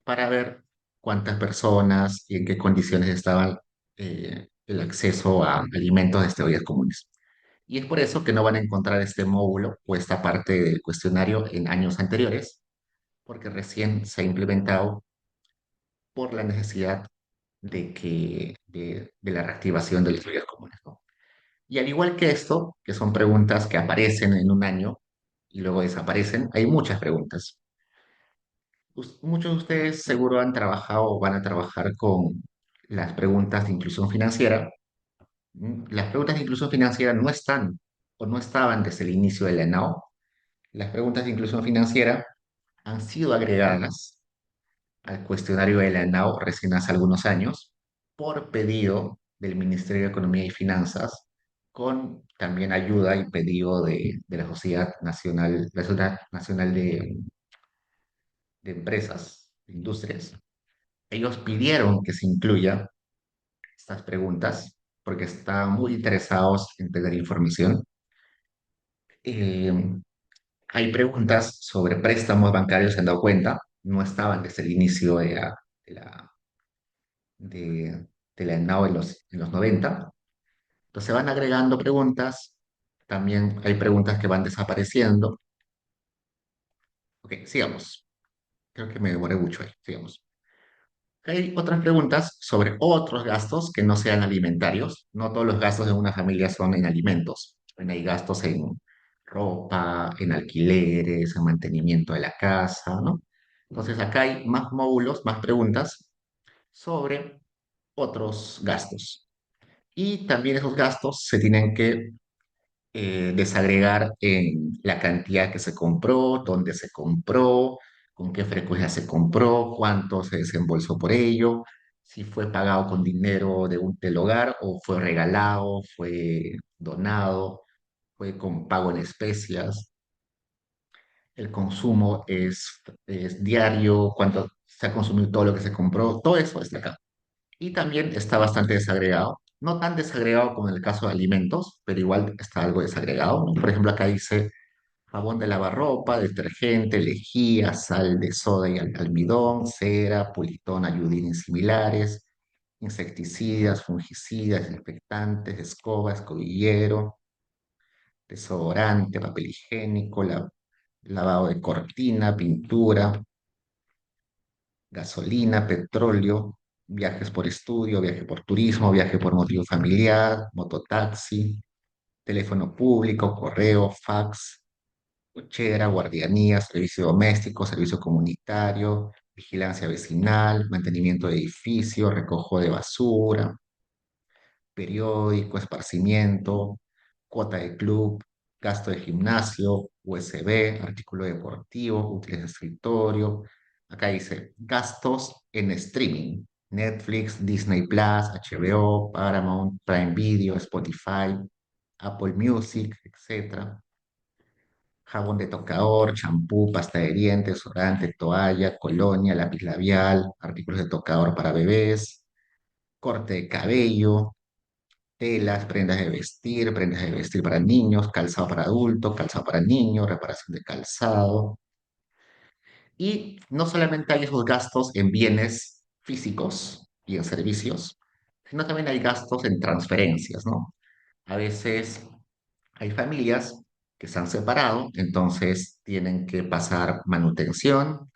para ver cuántas personas y en qué condiciones estaban el acceso a alimentos de ollas comunes. Y es por eso que no van a encontrar este módulo o esta parte del cuestionario en años anteriores, porque recién se ha implementado por la necesidad de la reactivación de las ollas comunes, ¿no? Y al igual que esto, que son preguntas que aparecen en un año y luego desaparecen, hay muchas preguntas. Muchos de ustedes seguro han trabajado o van a trabajar con las preguntas de inclusión financiera. Las preguntas de inclusión financiera no están o no estaban desde el inicio de la ENAO. Las preguntas de inclusión financiera han sido agregadas al cuestionario de la ENAO recién hace algunos años por pedido del Ministerio de Economía y Finanzas, con también ayuda y pedido de la Sociedad Nacional, la Sociedad Nacional de Empresas, de Industrias. Ellos pidieron que se incluya estas preguntas porque estaban muy interesados en tener información. Eh, Hay preguntas sobre préstamos bancarios, se han dado cuenta, no estaban desde el inicio de la, de la ENAO en los 90. Entonces se van agregando preguntas, también hay preguntas que van desapareciendo. Ok, sigamos. Creo que me demoré mucho ahí, sigamos. Hay otras preguntas sobre otros gastos que no sean alimentarios. No todos los gastos de una familia son en alimentos. También hay gastos en ropa, en alquileres, en mantenimiento de la casa, ¿no? Entonces acá hay más módulos, más preguntas sobre otros gastos. Y también esos gastos se tienen que desagregar en la cantidad que se compró, dónde se compró, con qué frecuencia se compró, cuánto se desembolsó por ello, si fue pagado con dinero del hogar o fue regalado, fue donado, fue con pago en especias. El consumo es diario, cuánto se ha consumido todo lo que se compró, todo eso está acá. Y también está bastante desagregado, no tan desagregado como en el caso de alimentos, pero igual está algo desagregado, ¿no? Por ejemplo, acá dice jabón de lavar ropa, detergente, lejía, sal de soda y almidón, cera, pulitón, ayudines y similares, insecticidas, fungicidas, desinfectantes, escoba, escobillero, desodorante, papel higiénico, lavado de cortina, pintura, gasolina, petróleo, viajes por estudio, viaje por turismo, viaje por motivo familiar, mototaxi, teléfono público, correo, fax, cochera, guardianía, servicio doméstico, servicio comunitario, vigilancia vecinal, mantenimiento de edificios, recojo de basura, periódico, esparcimiento, cuota de club, gasto de gimnasio, USB, artículo deportivo, útiles de escritorio. Acá dice gastos en streaming, Netflix, Disney Plus, HBO, Paramount, Prime Video, Spotify, Apple Music, etcétera. Jabón de tocador, champú, pasta de dientes, desodorante, toalla, colonia, lápiz labial, artículos de tocador para bebés, corte de cabello, telas, prendas de vestir para niños, calzado para adultos, calzado para niños, reparación de calzado. Y no solamente hay esos gastos en bienes físicos y en servicios, sino también hay gastos en transferencias, ¿no? A veces hay familias que se han separado, entonces tienen que pasar manutención,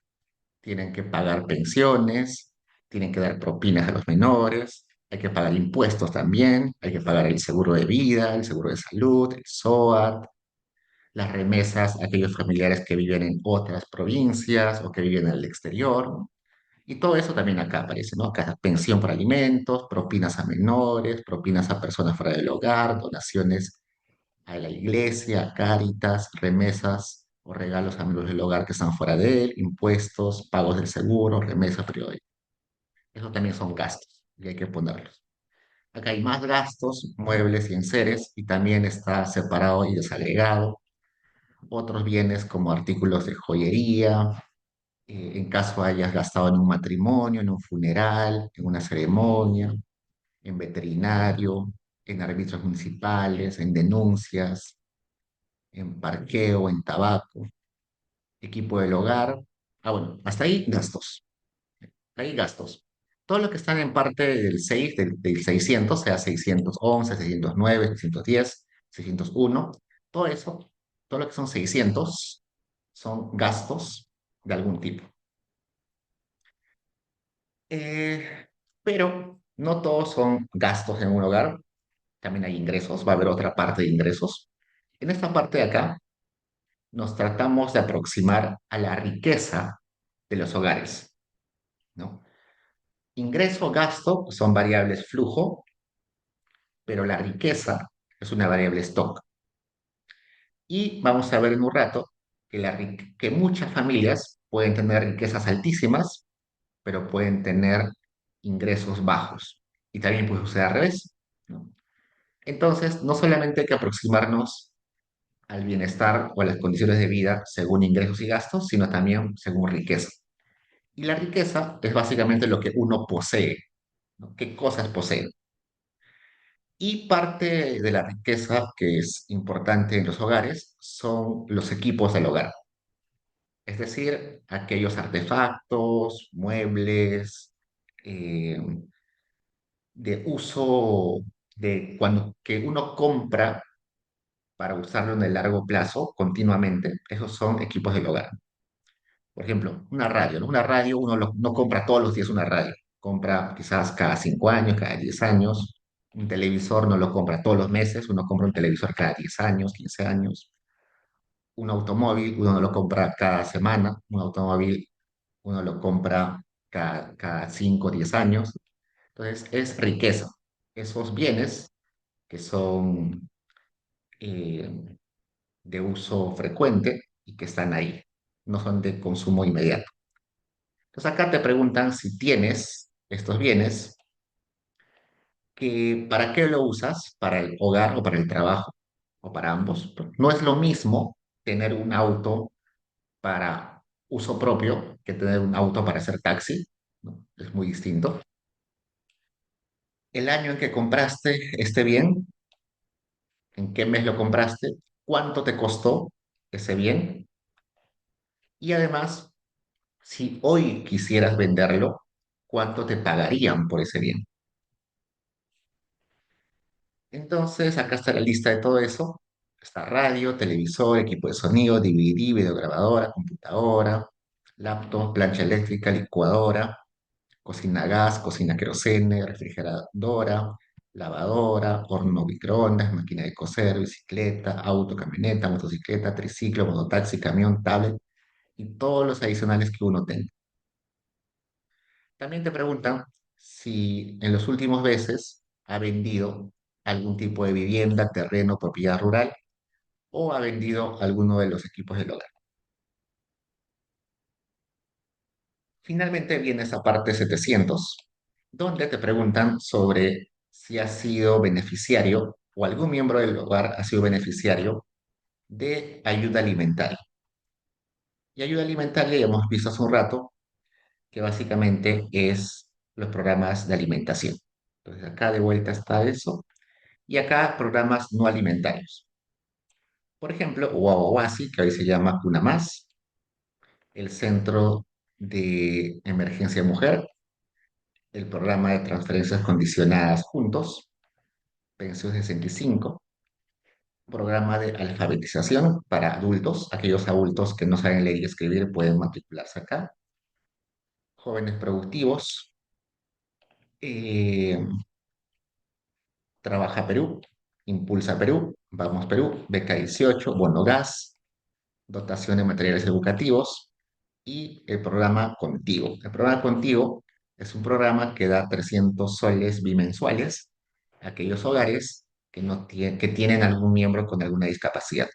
tienen que pagar pensiones, tienen que dar propinas a los menores, hay que pagar impuestos también, hay que pagar el seguro de vida, el seguro de salud, el SOAT, las remesas a aquellos familiares que viven en otras provincias o que viven en el exterior, ¿no? Y todo eso también acá aparece, ¿no? Acá pensión por alimentos, propinas a menores, propinas a personas fuera del hogar, donaciones a la iglesia, a Cáritas, remesas o regalos a miembros del hogar que están fuera de él, impuestos, pagos del seguro, remesas periódicas. Eso también son gastos y hay que ponerlos. Acá hay más gastos, muebles y enseres, y también está separado y desagregado. Otros bienes como artículos de joyería, en caso hayas gastado en un matrimonio, en un funeral, en una ceremonia, en veterinario, en árbitros municipales, en denuncias, en parqueo, en tabaco, equipo del hogar. Ah, bueno, hasta ahí gastos. Ahí gastos. Todo lo que están en parte del 6, del 600, sea 611, 609, 610, 601, todo eso, todo lo que son 600, son gastos de algún tipo. Eh, pero no todos son gastos en un hogar, también hay ingresos, va a haber otra parte de ingresos. En esta parte de acá nos tratamos de aproximar a la riqueza de los hogares, ¿no? Ingreso, gasto son variables flujo, pero la riqueza es una variable stock. Y vamos a ver en un rato que muchas familias pueden tener riquezas altísimas, pero pueden tener ingresos bajos. Y también puede suceder al revés, ¿no? Entonces, no solamente hay que aproximarnos al bienestar o a las condiciones de vida según ingresos y gastos, sino también según riqueza. Y la riqueza es básicamente lo que uno posee, ¿no? ¿Qué cosas posee? Y parte de la riqueza que es importante en los hogares son los equipos del hogar, es decir, aquellos artefactos, muebles, eh, de uso que uno compra para usarlo en el largo plazo continuamente. Esos son equipos del hogar. Por ejemplo, una radio, ¿no? Una radio, uno no compra todos los días una radio. compra quizás cada 5 años, cada 10 años. Un televisor no lo compra todos los meses, uno compra un televisor cada 10 años, 15 años. Un automóvil uno no lo compra cada semana, un automóvil uno lo compra cada 5 o 10 años. Entonces es riqueza. Esos bienes que son eh, de uso frecuente y que están ahí, no son de consumo inmediato. Entonces acá te preguntan si tienes estos bienes, que ¿para qué lo usas? ¿Para el hogar o para el trabajo? ¿O para ambos? No es lo mismo tener un auto para uso propio que tener un auto para hacer taxi, ¿no? Es muy distinto. El año en que compraste este bien, en qué mes lo compraste, cuánto te costó ese bien y además, si hoy quisieras venderlo, cuánto te pagarían por ese bien. Entonces, acá está la lista de todo eso. Está radio, televisor, equipo de sonido, DVD, videograbadora, computadora, laptop, plancha eléctrica, licuadora, cocina a gas, cocina a querosene, refrigeradora, lavadora, horno microondas, máquina de coser, bicicleta, auto, camioneta, motocicleta, triciclo, mototaxi, camión, tablet y todos los adicionales que uno tenga. También te preguntan si en los últimos meses ha vendido algún tipo de vivienda, terreno, propiedad rural o ha vendido alguno de los equipos del hogar. Finalmente viene esa parte 700, donde te preguntan sobre si has sido beneficiario o algún miembro del hogar ha sido beneficiario de ayuda alimentaria. Y ayuda alimentaria ya hemos visto hace un rato que básicamente es los programas de alimentación. Entonces acá de vuelta está eso. Y acá programas no alimentarios. Por ejemplo, Guaguaguasi, que hoy se llama Cuna Más, el Centro de Emergencia Mujer, el programa de transferencias condicionadas juntos, Pensión 65, programa de alfabetización para adultos, aquellos adultos que no saben leer y escribir pueden matricularse acá, jóvenes productivos, eh, Trabaja Perú, Impulsa Perú, Vamos Perú, Beca 18, Bono Gas, dotación de materiales educativos y el programa Contigo. El programa Contigo es un programa que da 300 soles bimensuales a aquellos hogares que, no que tienen algún miembro con alguna discapacidad.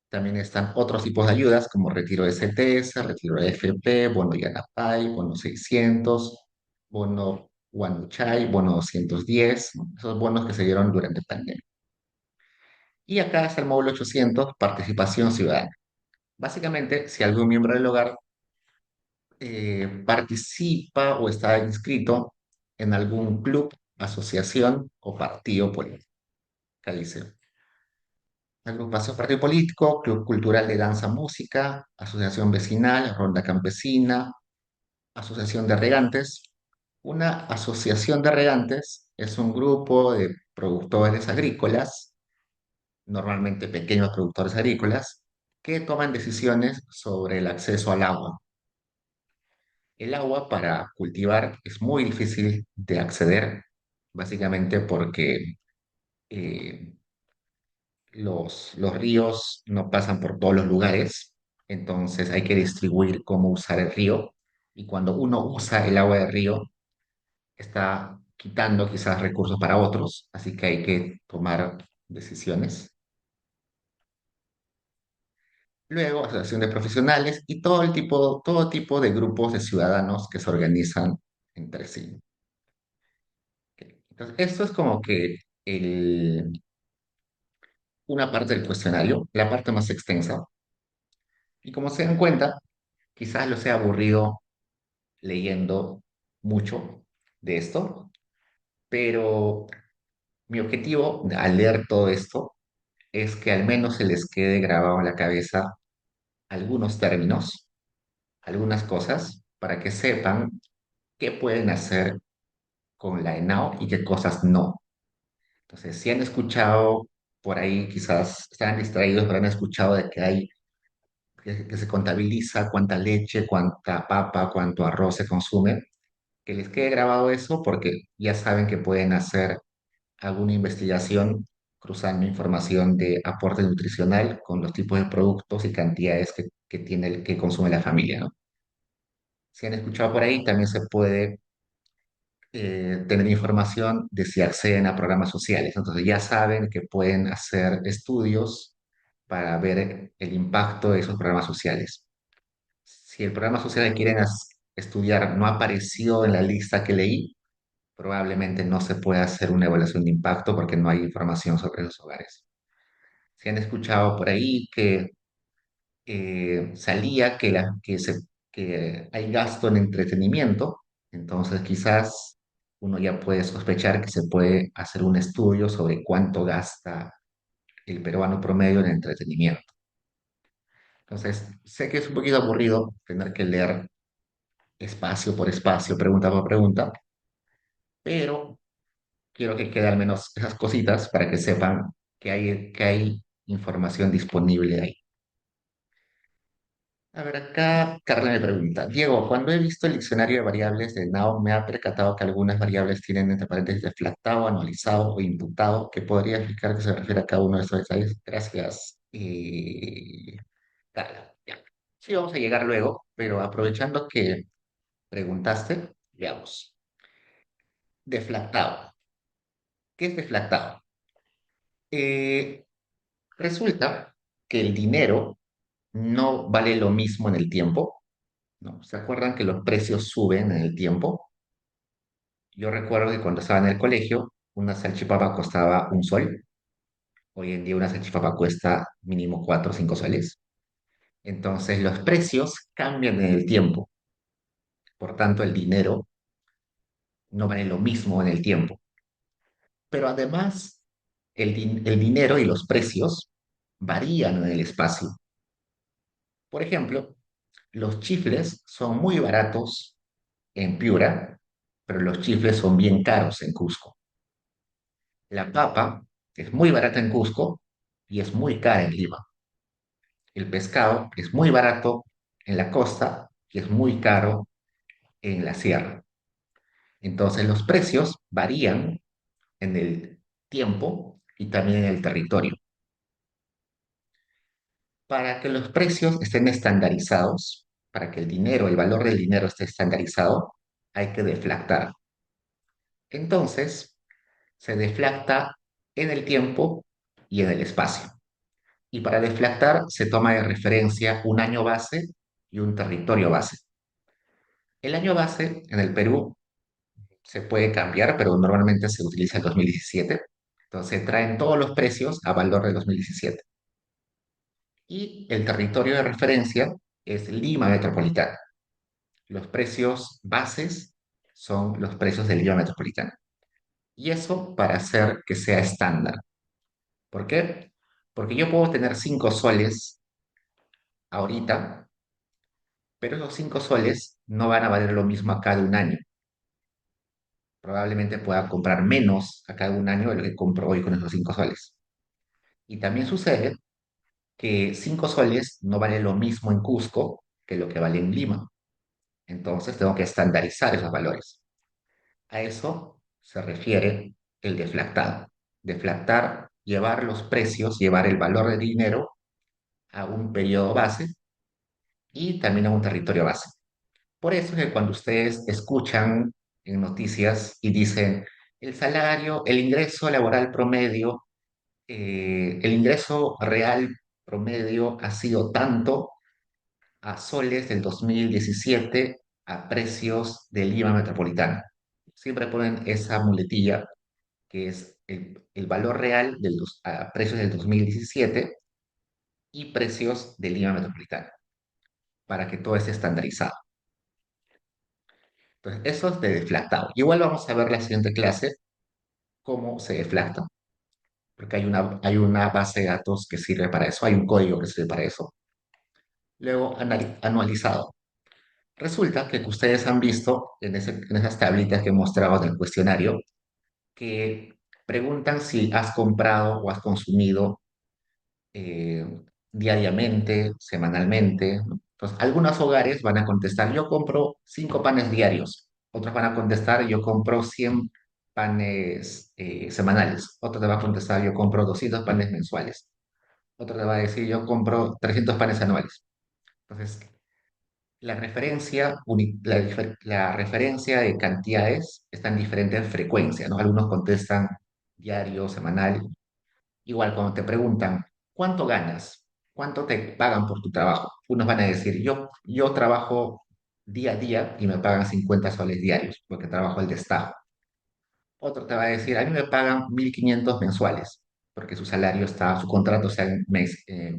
También están otros tipos de ayudas como retiro de CTS, retiro de FP, bono Yanapay, bono 600, bono Wanuchai, bono 210, ¿no? Esos bonos que se dieron durante pandemia. Y acá está el módulo 800, participación ciudadana. Básicamente, si algún miembro del hogar participa o está inscrito en algún club, asociación o partido político. Acá dice, agrupación, partido político, club cultural de danza, música, asociación vecinal, ronda campesina, asociación de regantes. Una asociación de regantes es un grupo de productores agrícolas, normalmente pequeños productores agrícolas, que toman decisiones sobre el acceso al agua. El agua para cultivar es muy difícil de acceder, básicamente porque eh, los ríos no pasan por todos los lugares, entonces hay que distribuir cómo usar el río y cuando uno usa el agua del río está quitando quizás recursos para otros, así que hay que tomar decisiones. Luego, asociación de profesionales y todo tipo de grupos de ciudadanos que se organizan entre sí. Entonces, esto es como que una parte del cuestionario, la parte más extensa. Y como se dan cuenta, quizás lo sea aburrido leyendo mucho de esto, pero mi objetivo al leer todo esto es que al menos se les quede grabado en la cabeza algunos términos, algunas cosas, para que sepan qué pueden hacer con la ENAO y qué cosas no. Entonces, si han escuchado por ahí, quizás están distraídos, pero han escuchado de que hay que se contabiliza cuánta leche, cuánta papa, cuánto arroz se consume. que les quede grabado eso porque ya saben que pueden hacer alguna investigación cruzando información de aporte nutricional con los tipos de productos y cantidades que tiene, que consume la familia, ¿no? Si han escuchado por ahí, también se puede tener información de si acceden a programas sociales. Entonces ya saben que pueden hacer estudios para ver el impacto de esos programas sociales. Si el programa social que quieren estudiar no apareció en la lista que leí, probablemente no se pueda hacer una evaluación de impacto porque no hay información sobre los hogares. Si han escuchado por ahí que salía que hay gasto en entretenimiento, entonces quizás uno ya puede sospechar que se puede hacer un estudio sobre cuánto gasta el peruano promedio en entretenimiento. Entonces, sé que es un poquito aburrido tener que leer espacio por espacio, pregunta por pregunta, pero quiero que quede al menos esas cositas para que sepan que hay información disponible ahí. A ver, acá Carla me pregunta, Diego, cuando he visto el diccionario de variables de NAO, me ha percatado que algunas variables tienen entre paréntesis deflactado, anualizado o imputado. ¿Qué podría explicar qué se refiere a cada uno de estos detalles? Gracias, Carla. Ya. Sí, vamos a llegar luego, pero aprovechando que preguntaste, veamos. Deflactado. ¿Qué es deflactado? Eh, Resulta que el dinero no vale lo mismo en el tiempo, ¿no? ¿Se acuerdan que los precios suben en el tiempo? Yo recuerdo que cuando estaba en el colegio, una salchipapa costaba un sol. Hoy en día una salchipapa cuesta mínimo 4 o 5 soles. Entonces los precios cambian en el tiempo. Por tanto, el dinero no vale lo mismo en el tiempo. Pero además, el dinero y los precios varían en el espacio. Por ejemplo, los chifles son muy baratos en Piura, pero los chifles son bien caros en Cusco. La papa es muy barata en Cusco y es muy cara en Lima. El pescado es muy barato en la costa y es muy caro en la sierra. Entonces los precios varían en el tiempo y también en el territorio. Para que los precios estén estandarizados, para que el dinero, el valor del dinero esté estandarizado, hay que deflactar. Entonces, se deflacta en el tiempo y en el espacio. Y para deflactar se toma de referencia un año base y un territorio base. El año base en el Perú se puede cambiar, pero normalmente se utiliza el 2017. Entonces traen todos los precios a valor de 2017. Y el territorio de referencia es Lima Metropolitana. Los precios bases son los precios de Lima Metropolitana. Y eso para hacer que sea estándar. ¿Por qué? Porque yo puedo tener 5 soles ahorita, pero esos 5 soles no van a valer lo mismo a cada un año. Probablemente pueda comprar menos a cada un año de lo que compro hoy con esos 5 soles. Y también sucede que 5 soles no vale lo mismo en Cusco que lo que vale en Lima. Entonces tengo que estandarizar esos valores. A eso se refiere el deflactado. Deflactar, llevar los precios, llevar el valor del dinero a un periodo base y también a un territorio base. Por eso es que cuando ustedes escuchan en noticias y dicen el salario, el ingreso laboral promedio, el ingreso real promedio ha sido tanto a soles del 2017 a precios de Lima Metropolitana. Siempre ponen esa muletilla que es el valor real a precios del 2017 y precios de Lima Metropolitana, para que todo esté estandarizado. Entonces, eso es de deflactado. Igual vamos a ver la siguiente clase cómo se deflacta, porque hay una base de datos que sirve para eso, hay un código que sirve para eso. Luego, anualizado. Resulta que ustedes han visto en esas tablitas que he mostrado en el cuestionario que preguntan si has comprado o has consumido eh, diariamente, semanalmente, ¿no? Entonces, algunos hogares van a contestar, yo compro 5 panes diarios. Otros van a contestar, yo compro 100 panes semanales. Otro te va a contestar, yo compro 200 panes mensuales. Otro te va a decir, yo compro 300 panes anuales. Entonces, la referencia de cantidades está en diferentes frecuencias, ¿no? Algunos contestan diario, semanal. Igual cuando te preguntan, ¿cuánto ganas? ¿Cuánto te pagan por tu trabajo? Unos van a decir, yo trabajo día a día y me pagan 50 soles diarios porque trabajo al destajo. Otro te va a decir, a mí me pagan 1.500 mensuales porque su contrato sea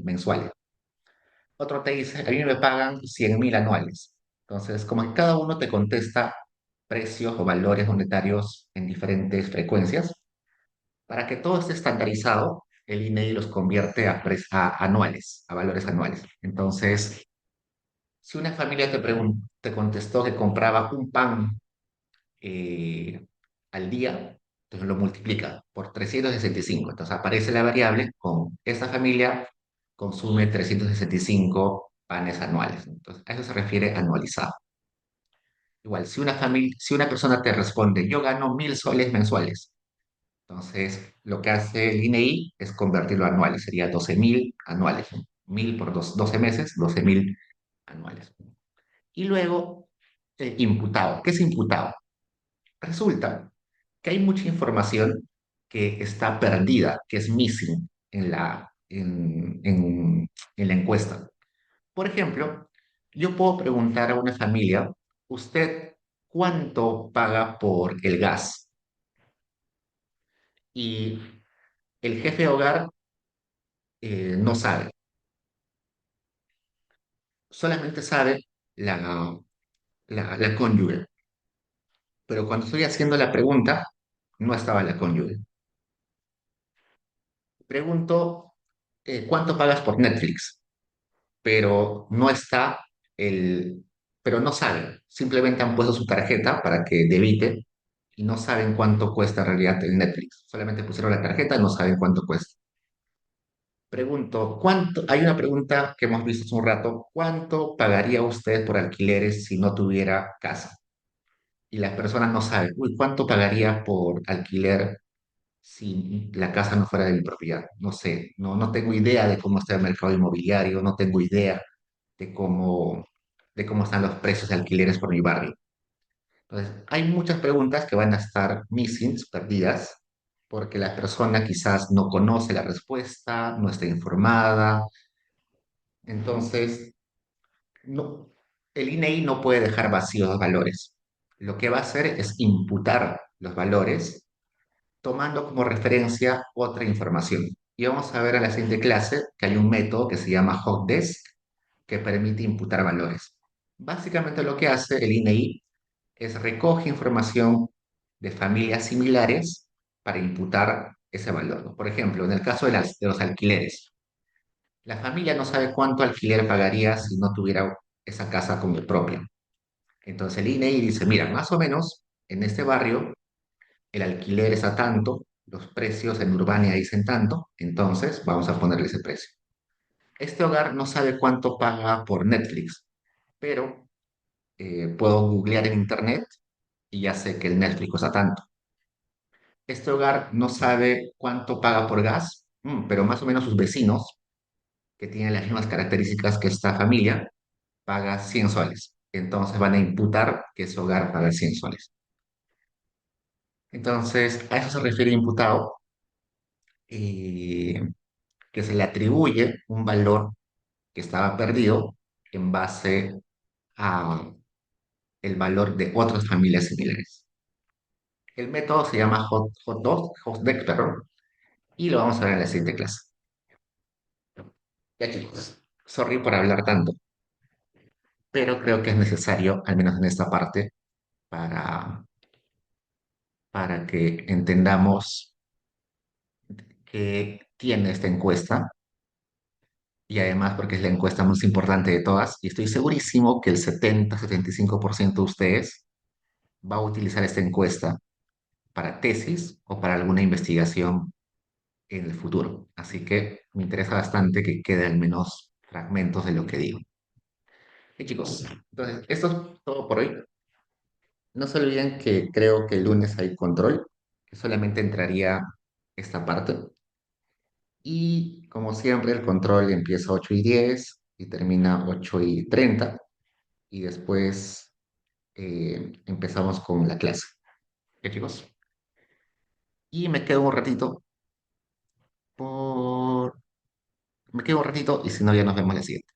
mensuales. Otro te dice, a mí me pagan 100.000 anuales. Entonces, como que cada uno te contesta precios o valores monetarios en diferentes frecuencias, para que todo esté estandarizado, el INEI los convierte a anuales, a valores anuales. Entonces, si una familia te contestó que compraba un pan eh, al día, entonces lo multiplica por 365. Entonces aparece la variable con esta familia consume 365 panes anuales. Entonces, a eso se refiere anualizado. Igual, si una persona te responde, yo gano 1.000 soles mensuales, entonces lo que hace el INEI es convertirlo a anuales, sería 12.000 anuales, ¿no? 1.000 por 12 meses, 12.000 anuales. Y luego, imputado. ¿Qué es imputado? Resulta que hay mucha información que está perdida, que es missing en la encuesta. Por ejemplo, yo puedo preguntar a una familia, ¿usted cuánto paga por el gas? Y el jefe de hogar no sabe, solamente sabe la, la cónyuge. Pero cuando estoy haciendo la pregunta, no estaba la cónyuge. Pregunto, ¿cuánto pagas por Netflix? Pero no está el, pero no saben. Simplemente han puesto su tarjeta para que debite y no saben cuánto cuesta en realidad el Netflix. Solamente pusieron la tarjeta y no saben cuánto cuesta. Pregunto, Hay una pregunta que hemos visto hace un rato, ¿cuánto pagaría usted por alquileres si no tuviera casa? Y las personas no saben, uy, ¿cuánto pagaría por alquiler si la casa no fuera de mi propiedad? No sé, no tengo idea de cómo está el mercado inmobiliario, no tengo idea de de cómo están los precios de alquileres por mi barrio. Entonces, hay muchas preguntas que van a estar missing, perdidas, porque la persona quizás no conoce la respuesta, no está informada. Entonces, no, el INEI no puede dejar vacíos los valores. Lo que va a hacer es imputar los valores tomando como referencia otra información. Y vamos a ver en la siguiente clase que hay un método que se llama Hotdesk que permite imputar valores. Básicamente lo que hace el INEI es recoge información de familias similares para imputar ese valor, ¿no? Por ejemplo, en el caso de los alquileres, la familia no sabe cuánto alquiler pagaría si no tuviera esa casa como propia. Entonces el INEI dice, mira, más o menos en este barrio el alquiler es a tanto, los precios en Urbania dicen tanto, entonces vamos a ponerle ese precio. Este hogar no sabe cuánto paga por Netflix, pero puedo googlear en internet y ya sé que el Netflix cuesta tanto. Este hogar no sabe cuánto paga por gas, pero más o menos sus vecinos, que tienen las mismas características que esta familia, paga 100 soles. Entonces van a imputar que ese hogar paga 100 soles. Entonces, a eso se refiere imputado, eh, que se le atribuye un valor que estaba perdido en base a el valor de otras familias similares. El método se llama Hotdeck, perdón, y lo vamos a ver en la siguiente clase. Ya chicos, sorry por hablar tanto, pero creo que es necesario, al menos en esta parte, para, para que entendamos qué tiene esta encuesta y además porque es la encuesta más importante de todas y estoy segurísimo que el 70-75% de ustedes va a utilizar esta encuesta para tesis o para alguna investigación en el futuro. Así que me interesa bastante que quede al menos fragmentos de lo que digo. Y chicos, entonces, esto es todo por hoy. No se olviden que creo que el lunes hay control, que solamente entraría esta parte. Y como siempre, el control empieza 8:10 y termina 8:30. Y después empezamos con la clase. ¿Qué, chicos? Y por... me quedo un ratito y si no, ya nos vemos la siguiente.